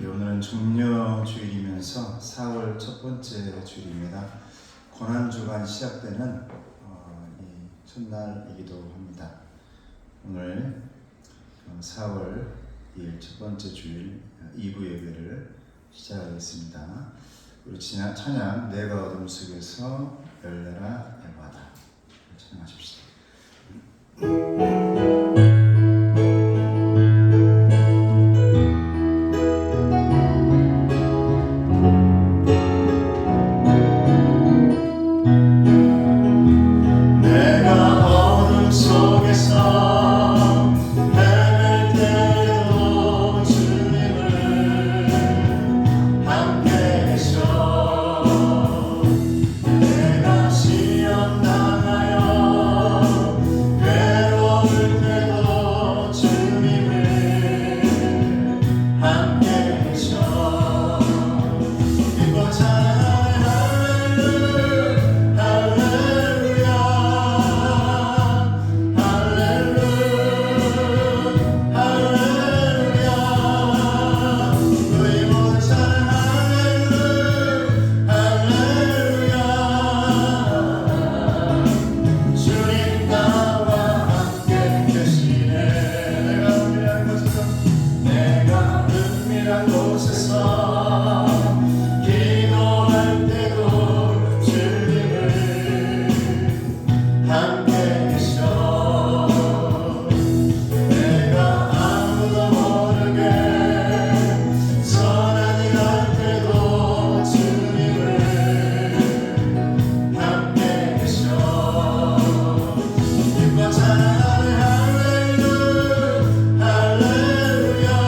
오늘은 종료주일이면서 4월 첫 번째 주일입니다. 고난주간 시작되는 이 첫날이기도 합니다. 오늘 4월 2일 첫 번째 주일 2부 예배를 시작하겠습니다. 우리 찬양 내가 어둠 속에서 열려라 예배하다 찬양하십시다. 할렐루야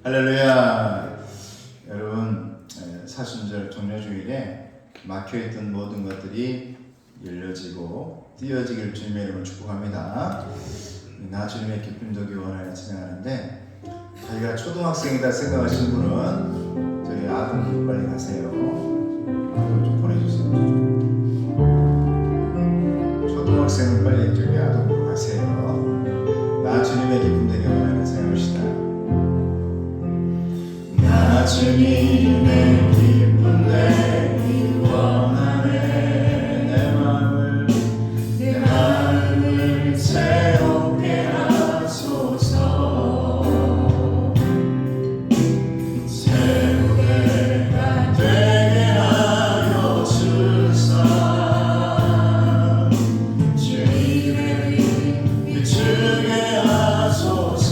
할렐루야. 여러분, 사순절 종료주일에 막혀있던 모든 것들이 열려지고 띄어지기를 주님의 이름으로 축복합니다. 나 주님의 기쁨 도기 원하여 찬양하는데, 자기가 초등학생이다 생각하시는 분은 저희 아동 빨리 가세요. 아동 좀 보내주세요. 초등학생은 빨리 저기 아동으로 가세요. 나 주님의 기쁨 되기 원하여 찬양합시다. 나 주님의 기쁨 되기 원하네. 내 마음을 새롭게 하소서. 새롭게 되게 하여 주사. 주님의 빛 비추게 하소서.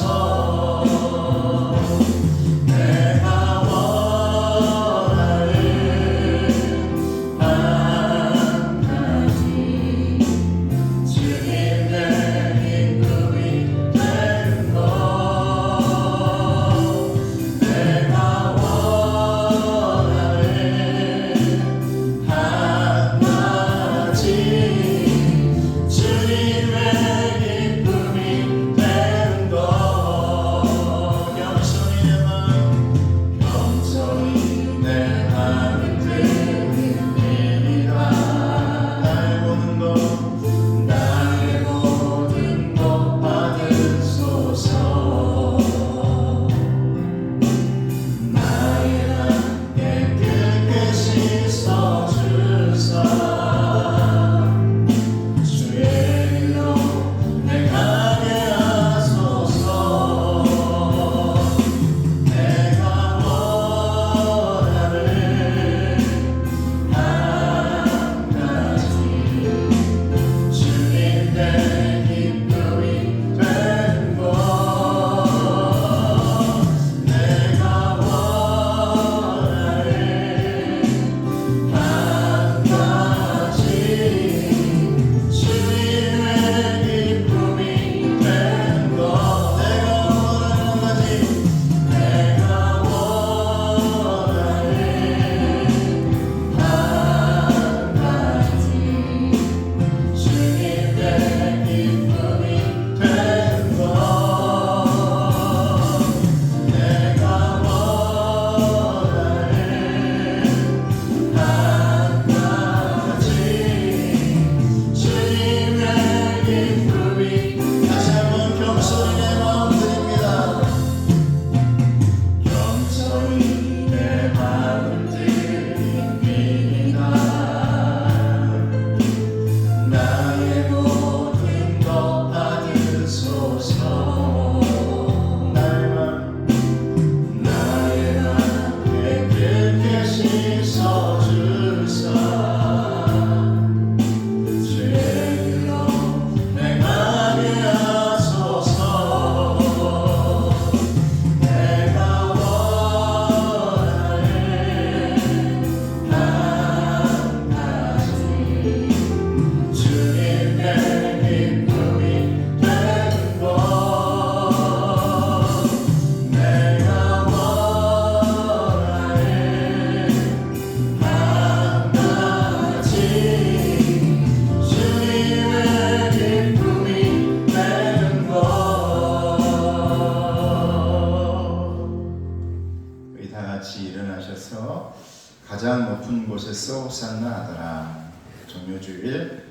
가장 높은 곳에서 호산나 하더라. 종료주일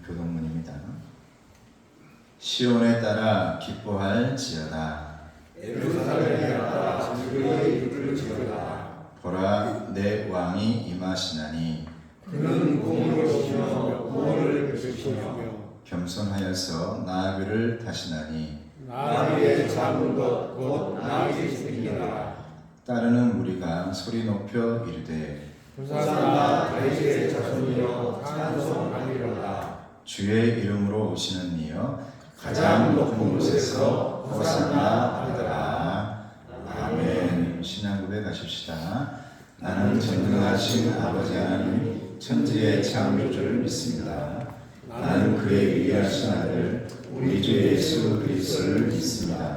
교동문입니다. 시온에 따라 기뻐할지어다. 예루살렘에 갔다 즐거이 이를 지어다. 보라 내 왕이 임하시나니 그는 공을 오시며 구원을 베푸시며 겸손하여서 나귀를 타시나니 나귀에 잡은 것 곧 나귀 새끼니라. 따르는 무리가 소리 높여 이르되 호산나 다윗의 자손이여 찬송하리로다. 주의 이름으로 오시는 이여 가장 높은 곳에서 호산나 하더라. 아멘. 신앙 고백하십시다. 나는 전능하신 아버지 하나님 천지의 창조주를 믿습니다. 나는 그의 위대하신 아들 우리 주 예수 그리스도를 믿습니다.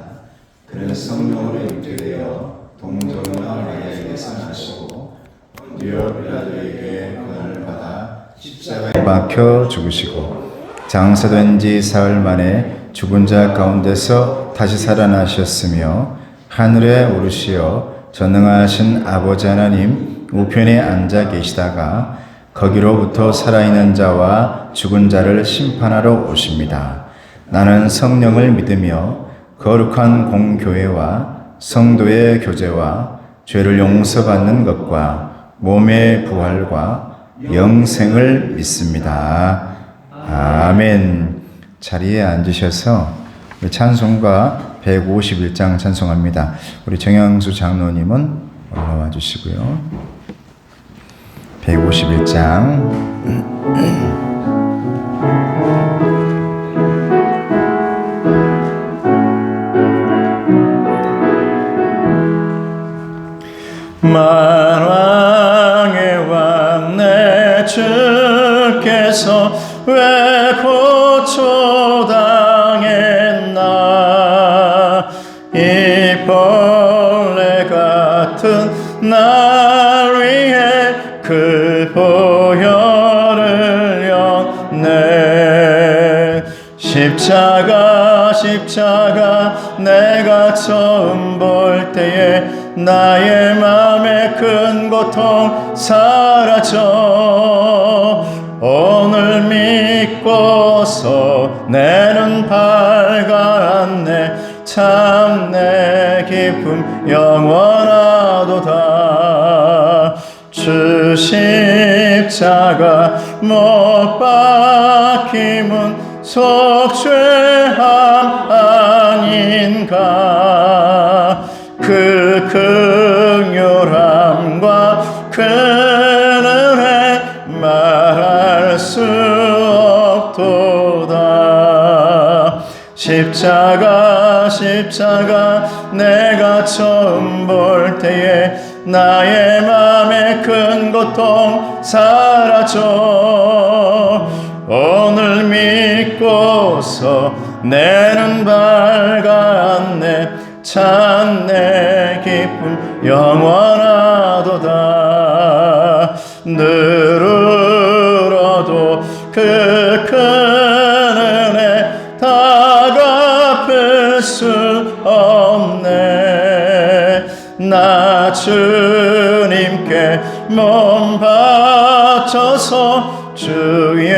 그는 성령으로 잉태되어 동정녀 마리아에게서 나시고 본디오 빌라도에게 고난을 받아 십자가에 박혀 죽으시고 장사된 지 사흘 만에 죽은 자 가운데서 다시 살아나셨으며 하늘에 오르시어 전능하신 아버지 하나님 우편에 앉아 계시다가 거기로부터 살아있는 자와 죽은 자를 심판하러 오십니다. 나는 성령을 믿으며 거룩한 공교회와 성도의 교제와 죄를 용서받는 것과 몸의 부활과 영생을 믿습니다. 아멘. 자리에 앉으셔서 우리 찬송가 151장 찬송합니다. 우리 정영수 장로님은 올라와 주시고요. 151장 만왕의 왕 내 주께서 왜 고초당했나 이 벌레 같은 날 위해 그 보혈을 였네. 십자가 내가 처음 볼 때에 나의 맘에 큰 고통 사라져 오늘 믿고서 내는 밝았네. 참 내 기쁨 영원하도다. 주 십자가 못 박힘은 속죄함 아닌가. 그 긍휼함과 그 은혜 말할 수 없도다. 십자가 내가 처음 볼 때에 나의 맘에 큰 고통 사라져 오늘 믿고서 내는 밝았네. 참 내 기쁨 영원하도다. 늘 울어도 그 큰 은혜 다 갚을 수 없네. 나 주님께 몸 바쳐서 주의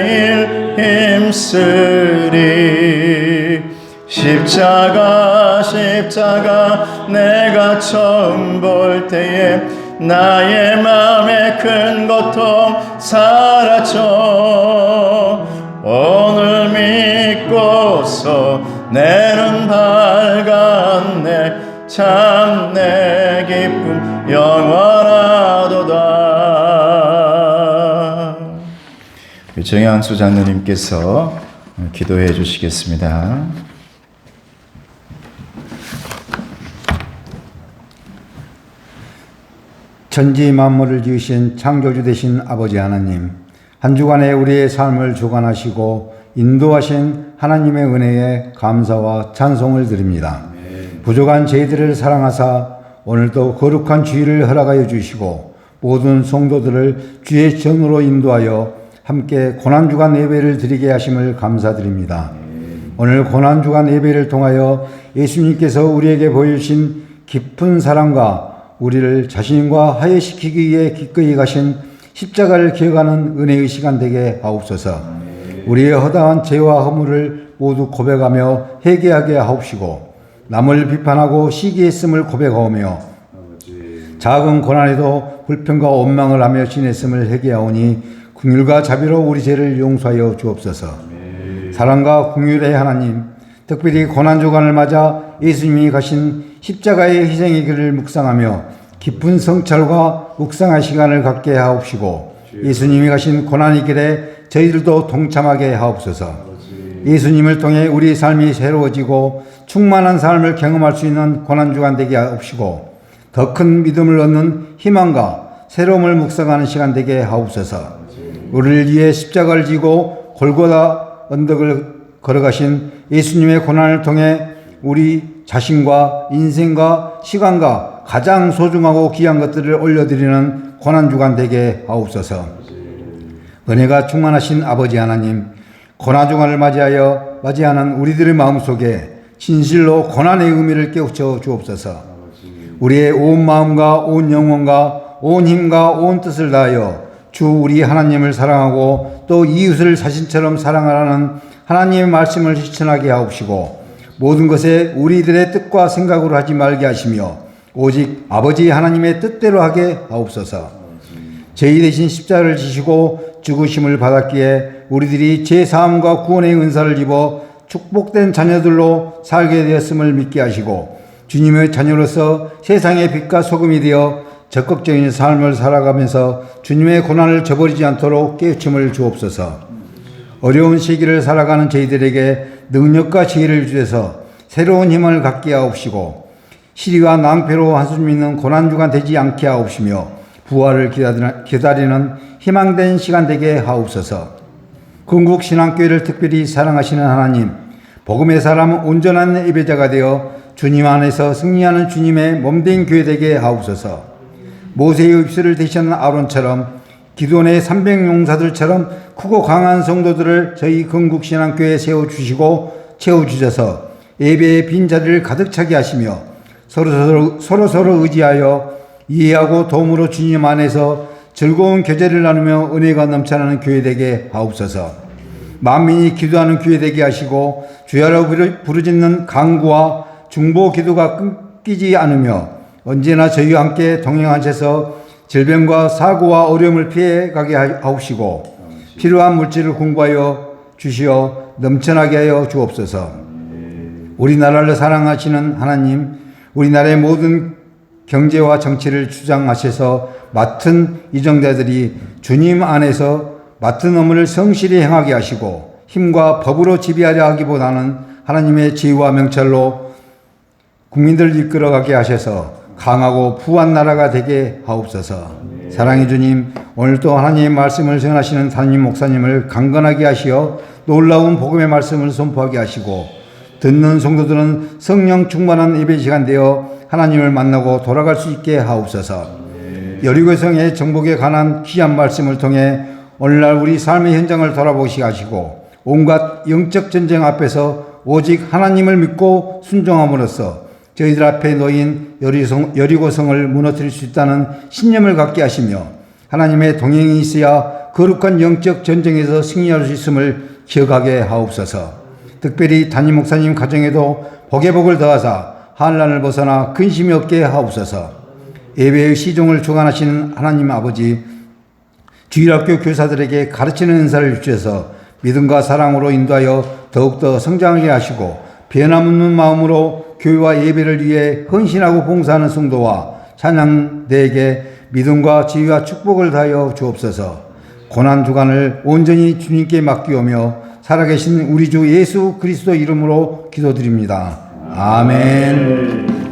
일 힘쓰리. 십자가 내가 처음 볼 때에 나의 맘에 큰 고통 사라져 오늘 믿고서 내는 밝았네. 참 내 기쁨 영원하도다. 정양수 장로님께서 기도해 주시겠습니다. 천지 만물을 지으신 창조주 되신 아버지 하나님, 한 주간에 우리의 삶을 주관하시고 인도하신 하나님의 은혜에 감사와 찬송을 드립니다. 부족한 저희들을 사랑하사 오늘도 거룩한 주일을 허락하여 주시고 모든 성도들을 주의 전으로 인도하여 함께 고난주간 예배를 드리게 하심을 감사드립니다. 오늘 고난주간 예배를 통하여 예수님께서 우리에게 보여주신 깊은 사랑과 우리를 자신과 화해시키기 위해 기꺼이 가신 십자가를 기억하는 은혜의 시간 되게 하옵소서. 우리의 허다한 죄와 허물을 모두 고백하며 회개하게 하옵시고 남을 비판하고 시기했음을 고백하오며 작은 고난에도 불평과 원망을 하며 지냈음을 회개하오니 긍휼과 자비로 우리 죄를 용서하여 주옵소서. 사랑과 긍휼의 하나님, 특별히 고난주간을 맞아 예수님이 가신 십자가의 희생의 길을 묵상하며 깊은 성찰과 묵상할 시간을 갖게 하옵시고 예수님이 가신 고난의 길에 저희들도 동참하게 하옵소서. 예수님을 통해 우리 삶이 새로워지고 충만한 삶을 경험할 수 있는 고난주간 되게 하옵시고 더 큰 믿음을 얻는 희망과 새로움을 묵상하는 시간 되게 하옵소서. 우리를 위해 십자가를 지고 골고다 언덕을 걸어가신 예수님의 고난을 통해 우리 자신과 인생과 시간과 가장 소중하고 귀한 것들을 올려드리는 고난주간 되게 하옵소서. 은혜가 충만하신 아버지 하나님, 고난주간을 맞이하는 우리들의 마음속에 진실로 고난의 의미를 깨우쳐 주옵소서. 우리의 온 마음과 온 영혼과 온 힘과 온 뜻을 다하여 주 우리 하나님을 사랑하고 또 이웃을 자신처럼 사랑하라는 하나님의 말씀을 실천하게 하옵시고 모든 것에 우리들의 뜻과 생각으로 하지 말게 하시며 오직 아버지 하나님의 뜻대로 하게 하옵소서. 저희 대신 십자가를 지시고 죽으심을 받았기에 우리들이 제사함과 구원의 은사를 입어 축복된 자녀들로 살게 되었음을 믿게 하시고 주님의 자녀로서 세상의 빛과 소금이 되어 적극적인 삶을 살아가면서 주님의 고난을 저버리지 않도록 깨우침을 주옵소서. 어려운 시기를 살아가는 저희들에게 능력과 지혜를 주셔서 새로운 힘을 갖게 하옵시고 시리와 낭패로 한숨 있는 고난주간 되지 않게 하옵시며 부활을 기다리는 희망된 시간 되게 하옵소서. 건국신앙교회를 특별히 사랑하시는 하나님, 복음의 사람 온전한 예배자가 되어 주님 안에서 승리하는 주님의 몸된 교회 되게 하옵소서. 모세의 입술을 대신 아론처럼 기도원의 300용사들처럼 크고 강한 성도들을 저희 건국신앙교회에 세워주시고 채워주셔서 예배의 빈자리를 가득 차게 하시며 서로 의지하여 이해하고 도움으로 주님 안에서 즐거운 교제를 나누며 은혜가 넘쳐나는 교회 되게 하옵소서. 만민이 기도하는 교회 되게 하시고 주야로 부르짖는 간구와 중보 기도가 끊기지 않으며 언제나 저희와 함께 동행하셔서 질병과 사고와 어려움을 피해가게 하옵시고 필요한 물질을 공부하여 주시어 넘쳐나게 하여 주옵소서. 우리나라를 사랑하시는 하나님, 우리나라의 모든 경제와 정치를 주장하셔서 맡은 이정자들이 주님 안에서 맡은 업무를 성실히 행하게 하시고 힘과 법으로 지배하려 하기보다는 하나님의 지혜와 명철로 국민들을 이끌어가게 하셔서 강하고 부한 나라가 되게 하옵소서. 사랑의 주님, 오늘도 하나님의 말씀을 전하시는 담임 목사님을 강건하게 하시어 놀라운 복음의 말씀을 선포하게 하시고 듣는 성도들은 성령 충만한 예배 시간 되어 하나님을 만나고 돌아갈 수 있게 하옵소서. 여리고성의 정복에 관한 귀한 말씀을 통해 오늘날 우리 삶의 현장을 돌아보시게 하시고 온갖 영적 전쟁 앞에서 오직 하나님을 믿고 순종함으로써 저희들 앞에 놓인 여리고성을 무너뜨릴 수 있다는 신념을 갖게 하시며 하나님의 동행이 있어야 거룩한 영적 전쟁에서 승리할 수 있음을 기억하게 하옵소서. 특별히 담임 목사님 가정에도 복의 복을 더하사 환난을 벗어나 근심이 없게 하옵소서. 예배의 시종을 주관하시는 하나님 아버지, 주일학교 교사들에게 가르치는 은사를 주셔서 믿음과 사랑으로 인도하여 더욱더 성장하게 하시고 변함없는 마음으로 교회와 예배를 위해 헌신하고 봉사하는 성도와 찬양대에게 믿음과 지혜와 축복을 다하여 주옵소서. 고난주간을 온전히 주님께 맡기오며 살아계신 우리 주 예수 그리스도 이름으로 기도드립니다. 아멘.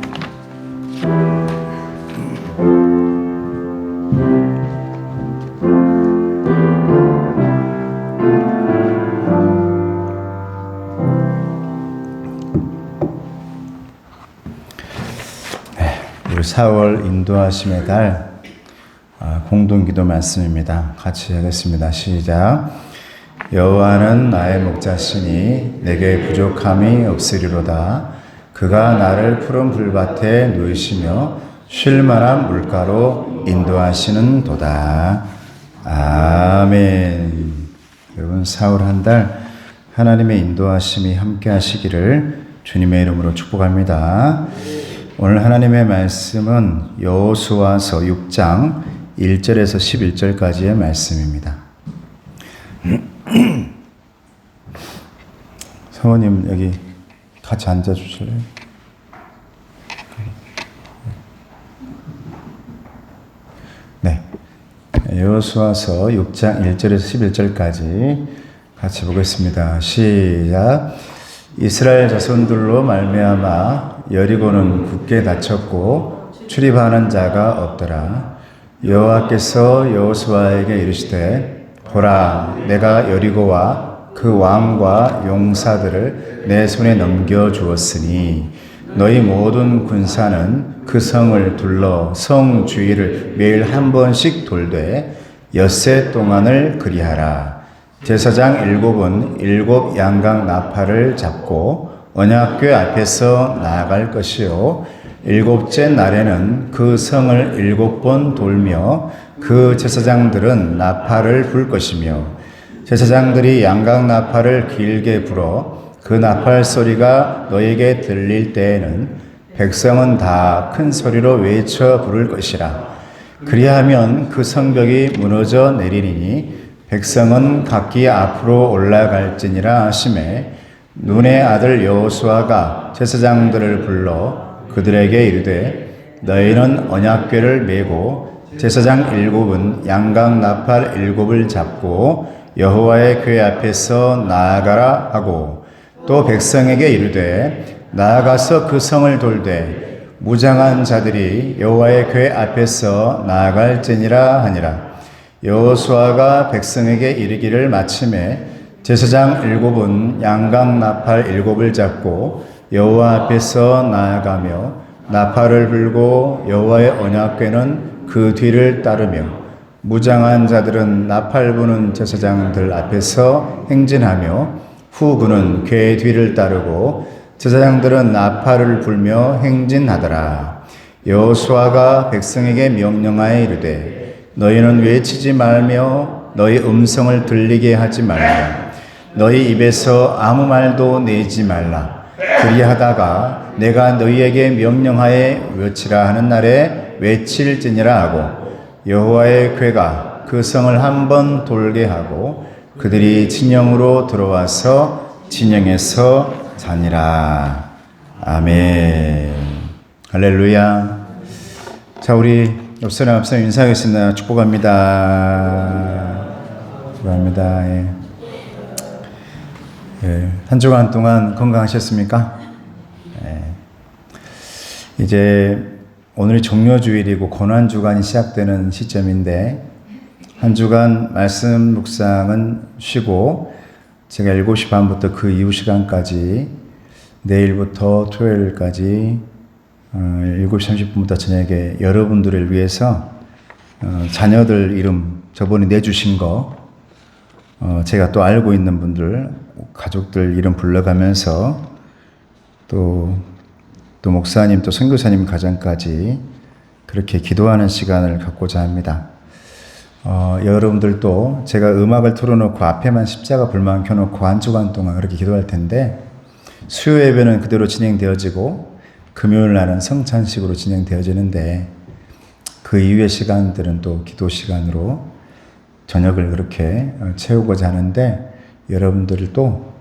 우리 4월 인도하심의 달 공동기도 말씀입니다. 같이 하겠습니다. 시작. 여호와는 나의 목자시니 내게 부족함이 없으리로다. 그가 나를 푸른 불밭에 누이시며 쉴 만한 물가로 인도하시는 도다. 아멘. 여러분 4월 한 달 하나님의 인도하심이 함께 하시기를 주님의 이름으로 축복합니다. 오늘 하나님의 말씀은 여호수아서 6장 1절에서 11절까지의 말씀입니다. 성우님 여기 같이 앉아 주실래요? 네. 여호수아서 6장 1절에서 11절까지 같이 보겠습니다. 시작. 이스라엘 자손들로 말미암아 여리고는 굳게 닫혔고 출입하는 자가 없더라. 여호와께서 여호수아에게 이르시되 보라 내가 여리고와 그 왕과 용사들을 내 손에 넘겨 주었으니 너희 모든 군사는 그 성을 둘러 성 주위를 매일 한 번씩 돌되 엿새 동안을 그리하라. 제사장 7은 7 양각 나팔을 잡고 언약궤 앞에서 나아갈 것이요 7째 날에는 그 성을 7번 돌며 그 제사장들은 나팔을 불 것이며 제사장들이 양각 나팔을 길게 불어 그 나팔 소리가 너에게 들릴 때에는 백성은 다 큰 소리로 외쳐 부를 것이라. 그리하면 그 성벽이 무너져 내리니 백성은 각기 앞으로 올라갈지니라 하시매 눈의 아들 여호수아가 제사장들을 불러 그들에게 이르되 너희는 언약궤를 메고 제사장 7은 양각 나팔 7을 잡고 여호와의 궤 앞에서 나아가라 하고 또 백성에게 이르되 나아가서 그 성을 돌되 무장한 자들이 여호와의 궤 앞에서 나아갈지니라 하니라. 여호수아가 백성에게 이르기를 마침에 제사장 7은 양각 나팔 7을 잡고 여호와 앞에서 나아가며 나팔을 불고 여호와의 언약궤는 그 뒤를 따르며 무장한 자들은 나팔 부는 제사장들 앞에서 행진하며 후 그는 궤 뒤를 따르고 제사장들은 나팔을 불며 행진하더라. 여호수아가 백성에게 명령하여 이르되 너희는 외치지 말며 너희 음성을 들리게 하지 말라. 너희 입에서 아무 말도 내지 말라. 그리하다가 내가 너희에게 명령하여 외치라 하는 날에 외칠지니라 하고 여호와의 궤가 그 성을 한 번 돌게 하고 그들이 진영으로 들어와서 진영에서 자니라. 아멘. 할렐루야. 자, 우리 옆 사람 인사하겠습니다. 축복합니다. 축복합니다. 예. 예. 한 주간 동안 건강하셨습니까? 예. 이제 오늘이 종료주일이고 고난주간이 시작되는 시점인데 한 주간 말씀 묵상은 쉬고 제가 7시 반부터 그 이후 시간까지 내일부터 토요일까지 7시 30분부터 저녁에 여러분들을 위해서 자녀들 이름 저번에 내주신 거 제가 또 알고 있는 분들 가족들 이름 불러가면서 또 목사님 또 선교사님 가정까지 그렇게 기도하는 시간을 갖고자 합니다. 여러분들도 제가 음악을 틀어놓고 앞에만 십자가 불만 켜놓고 한 주간 동안 그렇게 기도할 텐데 수요 예배는 그대로 진행되어지고 금요일 날은 성찬식으로 진행되어지는데 그 이후의 시간들은 또 기도 시간으로 저녁을 그렇게 채우고자 하는데 여러분들을 또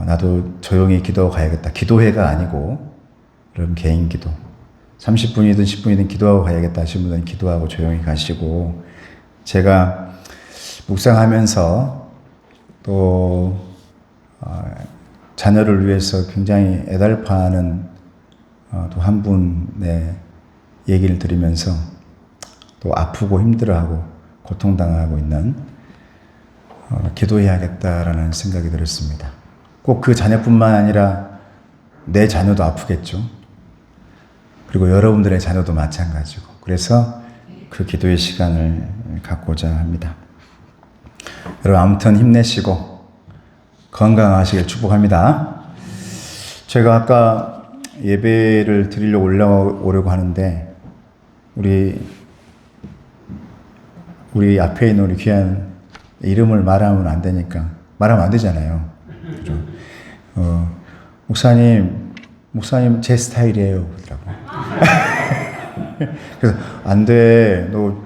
나도 조용히 기도 가야겠다. 기도회가 아니고 여러분 개인 기도 30분이든 10분이든 기도하고 가야겠다 하시는 분들은 기도하고 조용히 가시고 제가 묵상하면서 또 자녀를 위해서 굉장히 애달파하는 또 한 분의 얘기를 들으면서 또 아프고 힘들어하고 고통당하고 있는 기도해야겠다라는 생각이 들었습니다. 꼭 그 자녀뿐만 아니라 내 자녀도 아프겠죠. 그리고 여러분들의 자녀도 마찬가지고 그래서 그 기도의 시간을 갖고자 합니다. 여러분 아무튼 힘내시고 건강하시길 축복합니다. 제가 아까 예배를 드리려고 올라오려고 하는데 우리 앞에 있는 우리 귀한 이름을 말하면 안 되니까 말하면 안 되잖아요. 목사님 제 스타일이에요. 그러더라고. 그래서 안 돼. 너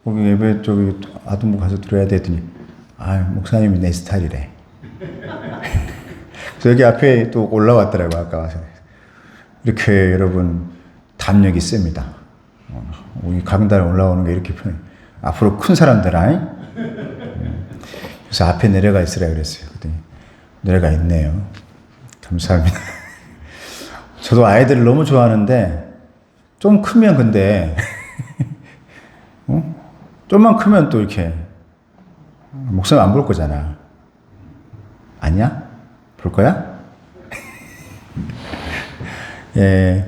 거기 예배 저기 아동부 가서 들어야 돼 했더니 목사님이 내 스타일이래. 그래서 여기 앞에 또 올라왔더라고 아까 와서. 이렇게 여러분 담력이 셉니다. 우리 강단에 올라오는 게 이렇게 편해. 앞으로 큰 사람들 그래서 앞에 내려가 있으라 그랬어요. 그랬더니 내려가 있네요. 감사합니다. 저도 아이들을 너무 좋아하는데 좀 크면 근데 좀만 크면 또 이렇게 목사님 안 볼 거잖아. 아니야? 볼 거야? 예,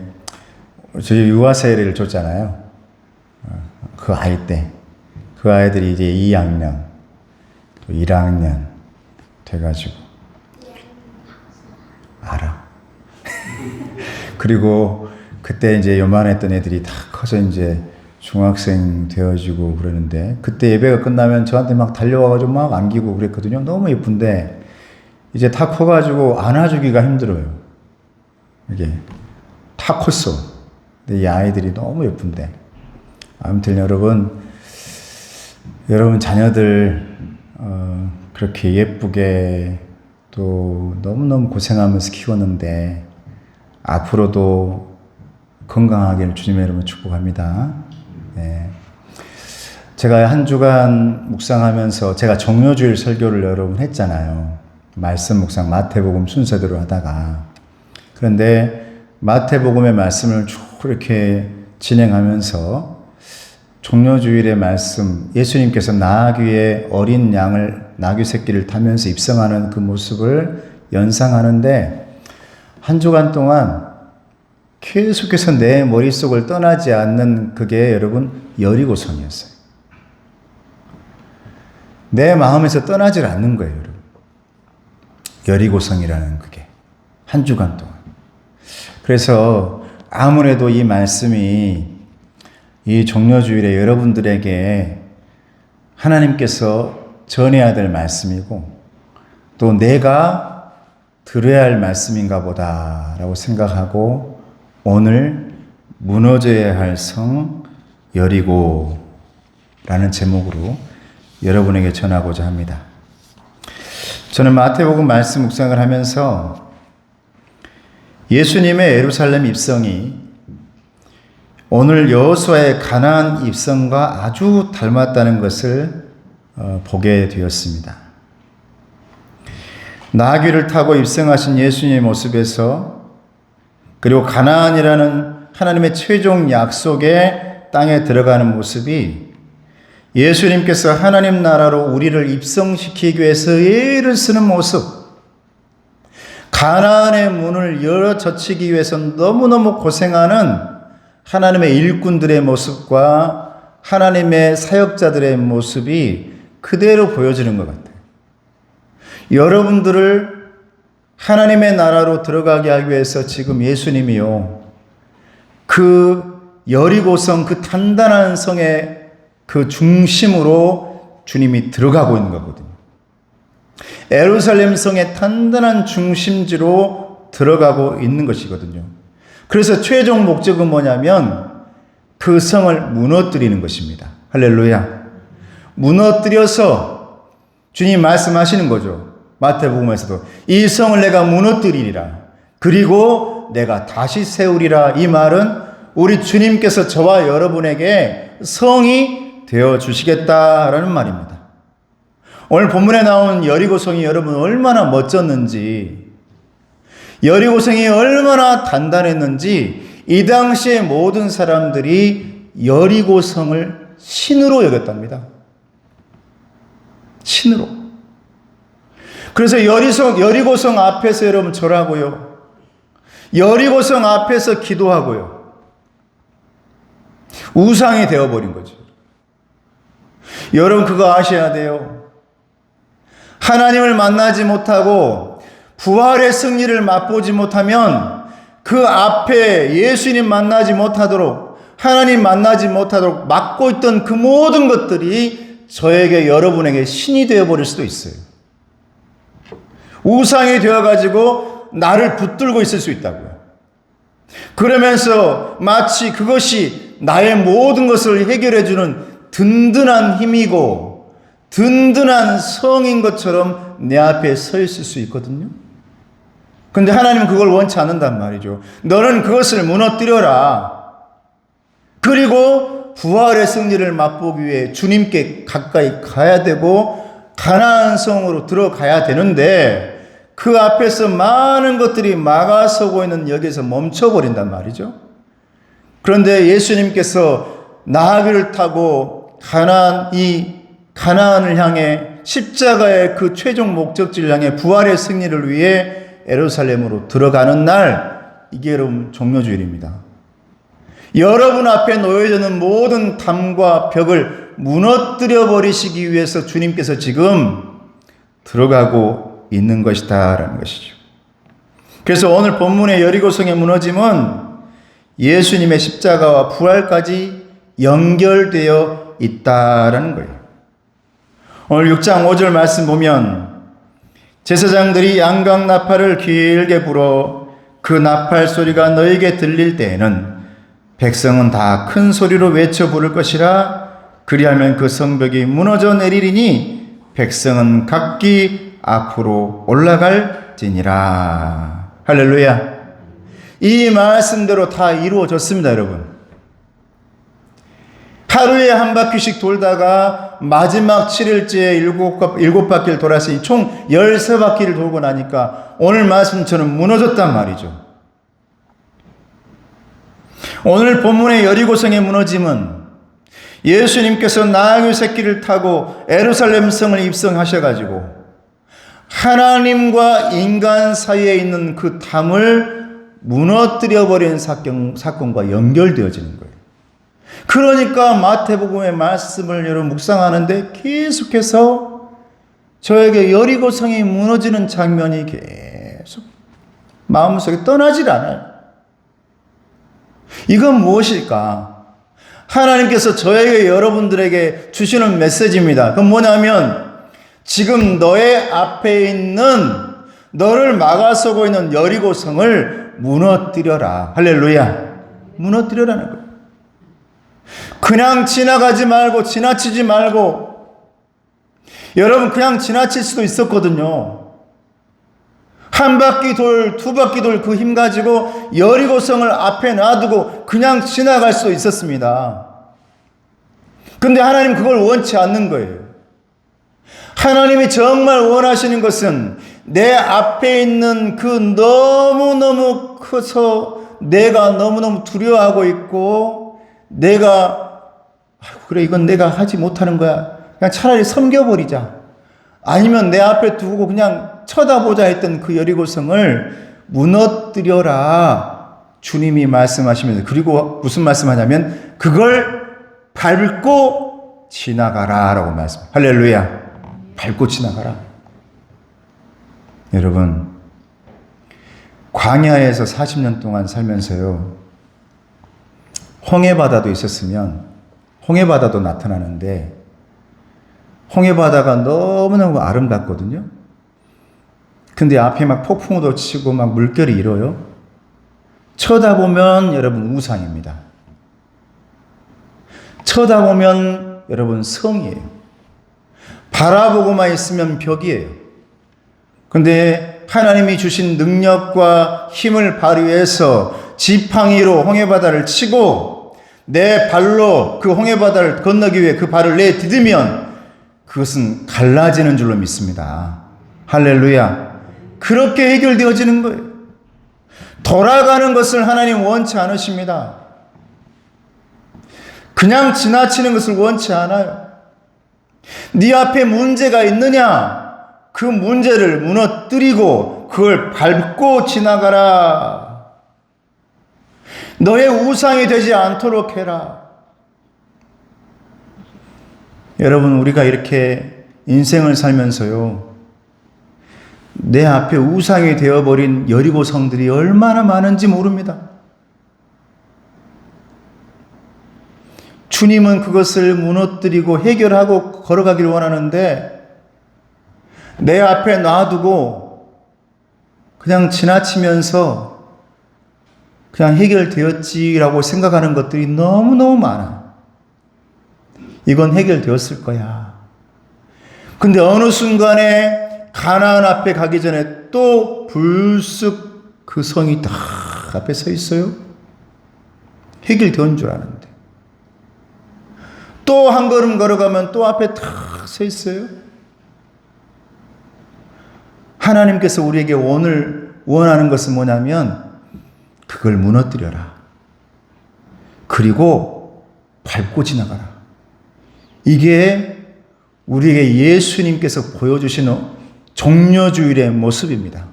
저희 유아 세례를 줬잖아요. 그 아이 때. 그 아이들이 이제 2학년, 1학년 돼가지고. 알아. 그리고 그때 이제 요만했던 애들이 다 커서 이제 중학생 되어지고 그러는데, 그때 예배가 끝나면 저한테 막 달려와가지고 막 안기고 그랬거든요. 너무 예쁜데, 이제 다 커가지고 안아주기가 힘들어요. 이게 다 컸어. 근데 이 아이들이 너무 예쁜데. 아무튼 여러분 자녀들 그렇게 예쁘게 또 너무너무 고생하면서 키웠는데 앞으로도 건강하기를 주님의 이름으로 축복합니다. 네. 제가 한 주간 묵상하면서 제가 종료주일 설교를 여러분 했잖아요. 말씀 묵상 마태복음 순서대로 하다가. 그런데 마태복음의 말씀을 쭉 이렇게 진행하면서 종료주일의 말씀, 예수님께서 나귀의 어린 양을, 나귀 새끼를 타면서 입성하는 그 모습을 연상하는데 한 주간 동안 계속해서 내 머릿속을 떠나지 않는 그게 여러분 여리고성이었어요. 내 마음에서 떠나질 않는 거예요, 여러분. 여리고성이라는 그게 한 주간 동안. 그래서 아무래도 이 말씀이 이 종료주일에 여러분들에게 하나님께서 전해야 될 말씀이고 또 내가 들어야 할 말씀인가 보다라고 생각하고 오늘 무너져야 할 성 여리고라는 제목으로 여러분에게 전하고자 합니다. 저는 마태복음 말씀 묵상을 하면서 예수님의 예루살렘 입성이 오늘 여호수아의 가나안 입성과 아주 닮았다는 것을 보게 되었습니다. 나귀를 타고 입성하신 예수님의 모습에서 그리고 가나안이라는 하나님의 최종 약속의 땅에 들어가는 모습이 예수님께서 하나님 나라로 우리를 입성시키기 위해서 애를 쓰는 모습, 가나안의 문을 열어 젖히기 위해서 너무너무 고생하는 하나님의 일꾼들의 모습과 하나님의 사역자들의 모습이 그대로 보여지는 것 같아요. 여러분들을 하나님의 나라로 들어가게 하기 위해서 지금 예수님이요, 그 여리고성, 그 단단한 성의 그 중심으로 주님이 들어가고 있는 거거든요. 예루살렘 성의 단단한 중심지로 들어가고 있는 것이거든요. 그래서 최종 목적은 뭐냐면 그 성을 무너뜨리는 것입니다. 할렐루야. 무너뜨려서 주님 말씀하시는 거죠. 마태복음에서도 이 성을 내가 무너뜨리리라. 그리고 내가 다시 세우리라. 이 말은 우리 주님께서 저와 여러분에게 성이 되어 주시겠다라는 말입니다. 오늘 본문에 나온 여리고성이 여러분 얼마나 멋졌는지, 여리고성이 얼마나 단단했는지 이 당시의 모든 사람들이 여리고성을 신으로 여겼답니다. 신으로. 그래서 여리고성 앞에서 여러분 절하고요. 여리고성 앞에서 기도하고요. 우상이 되어버린 거죠. 여러분 그거 아셔야 돼요. 하나님을 만나지 못하고 부활의 승리를 맛보지 못하면 그 앞에 예수님 만나지 못하도록, 하나님 만나지 못하도록 막고 있던 그 모든 것들이 저에게, 여러분에게 신이 되어버릴 수도 있어요. 우상이 되어가지고 나를 붙들고 있을 수 있다고요. 그러면서 마치 그것이 나의 모든 것을 해결해주는 든든한 힘이고 든든한 성인 것처럼 내 앞에 서 있을 수 있거든요. 근데 하나님은 그걸 원치 않는단 말이죠. 너는 그것을 무너뜨려라. 그리고 부활의 승리를 맛보기 위해 주님께 가까이 가야 되고 가나안 성으로 들어가야 되는데 그 앞에서 많은 것들이 막아서고 있는 여기에서 멈춰버린단 말이죠. 그런데 예수님께서 나귀를 타고 가나안을 향해 십자가의 그 최종 목적지를 향해 부활의 승리를 위해 예루살렘으로 들어가는 날, 이게 여러분 종료주일입니다. 여러분 앞에 놓여지는 모든 담과 벽을 무너뜨려 버리시기 위해서 주님께서 지금 들어가고 있는 것이다라는 것이죠. 그래서 오늘 본문의 여리고성의 무너짐은 예수님의 십자가와 부활까지 연결되어 있다라는 거예요. 오늘 6장 5절 말씀 보면 제사장들이 양각 나팔을 길게 불어 그 나팔 소리가 너에게 들릴 때에는 백성은 다 큰 소리로 외쳐 부를 것이라. 그리하면 그 성벽이 무너져 내리리니 백성은 각기 앞으로 올라갈지니라. 할렐루야. 이 말씀대로 다 이루어졌습니다, 여러분. 하루에 한 바퀴씩 돌다가 마지막 7일째에 7바퀴를 돌아서 총 13바퀴를 돌고 나니까 오늘 말씀처럼 무너졌단 말이죠. 오늘 본문의 여리고성의 무너짐은 예수님께서 나귀 새끼를 타고 예루살렘 성을 입성하셔가지고 하나님과 인간 사이에 있는 그 담을 무너뜨려버린 사건과 연결되어지는 거예요. 그러니까 마태복음의 말씀을 여러분 묵상하는데 계속해서 저에게 여리고성이 무너지는 장면이 계속 마음속에 떠나질 않아요. 이건 무엇일까? 하나님께서 저에게 여러분들에게 주시는 메시지입니다. 그건 뭐냐면 지금 너의 앞에 있는 너를 막아서고 있는 여리고성을 무너뜨려라. 할렐루야. 무너뜨려라는 거예요. 그냥 지나가지 말고 지나치지 말고 여러분 그냥 지나칠 수도 있었거든요. 한 바퀴 돌, 두 바퀴 돌 그 힘 가지고 여리고성을 앞에 놔두고 그냥 지나갈 수도 있었습니다. 근데 하나님 그걸 원치 않는 거예요. 하나님이 정말 원하시는 것은 내 앞에 있는 그 너무너무 커서 내가 너무너무 두려워하고 있고 내가 그래 이건 내가 하지 못하는 거야. 그냥 차라리 섬겨버리자. 아니면 내 앞에 두고 그냥 쳐다보자 했던 그 여리고성을 무너뜨려라. 주님이 말씀하시면서 그리고 무슨 말씀하냐면 그걸 밟고 지나가라 라고 말씀. 할렐루야. 밟고 지나가라. 여러분 광야에서 40년 동안 살면서요 홍해바다도 있었으면 홍해바다도 나타나는데 홍해바다가 너무너무 아름답거든요. 근데 앞에 막 폭풍우도 치고 막 물결이 일어요. 쳐다보면 여러분 우상입니다. 쳐다보면 여러분 성이에요. 바라보고만 있으면 벽이에요. 근데 하나님이 주신 능력과 힘을 발휘해서 지팡이로 홍해바다를 치고 내 발로 그 홍해바다를 건너기 위해 그 발을 내디디면 그것은 갈라지는 줄로 믿습니다. 할렐루야. 그렇게 해결되어지는 거예요. 돌아가는 것을 하나님 원치 않으십니다. 그냥 지나치는 것을 원치 않아요. 네 앞에 문제가 있느냐? 그 문제를 무너뜨리고 그걸 밟고 지나가라. 너의 우상이 되지 않도록 해라. 여러분 우리가 이렇게 인생을 살면서요 내 앞에 우상이 되어버린 여리고 성들이 얼마나 많은지 모릅니다. 주님은 그것을 무너뜨리고 해결하고 걸어가기를 원하는데 내 앞에 놔두고 그냥 지나치면서 그냥 해결되었지라고 생각하는 것들이 너무너무 많아. 이건 해결되었을 거야. 근데 어느 순간에 가나안 앞에 가기 전에 또 불쑥 그 성이 딱 앞에 서 있어요. 해결된 줄 아는데. 또 한 걸음 걸어가면 또 앞에 딱 서 있어요. 하나님께서 우리에게 오늘 원하는 것은 뭐냐면 그걸 무너뜨려라. 그리고 밟고 지나가라. 이게 우리에게 예수님께서 보여주시는 종려주일의 모습입니다.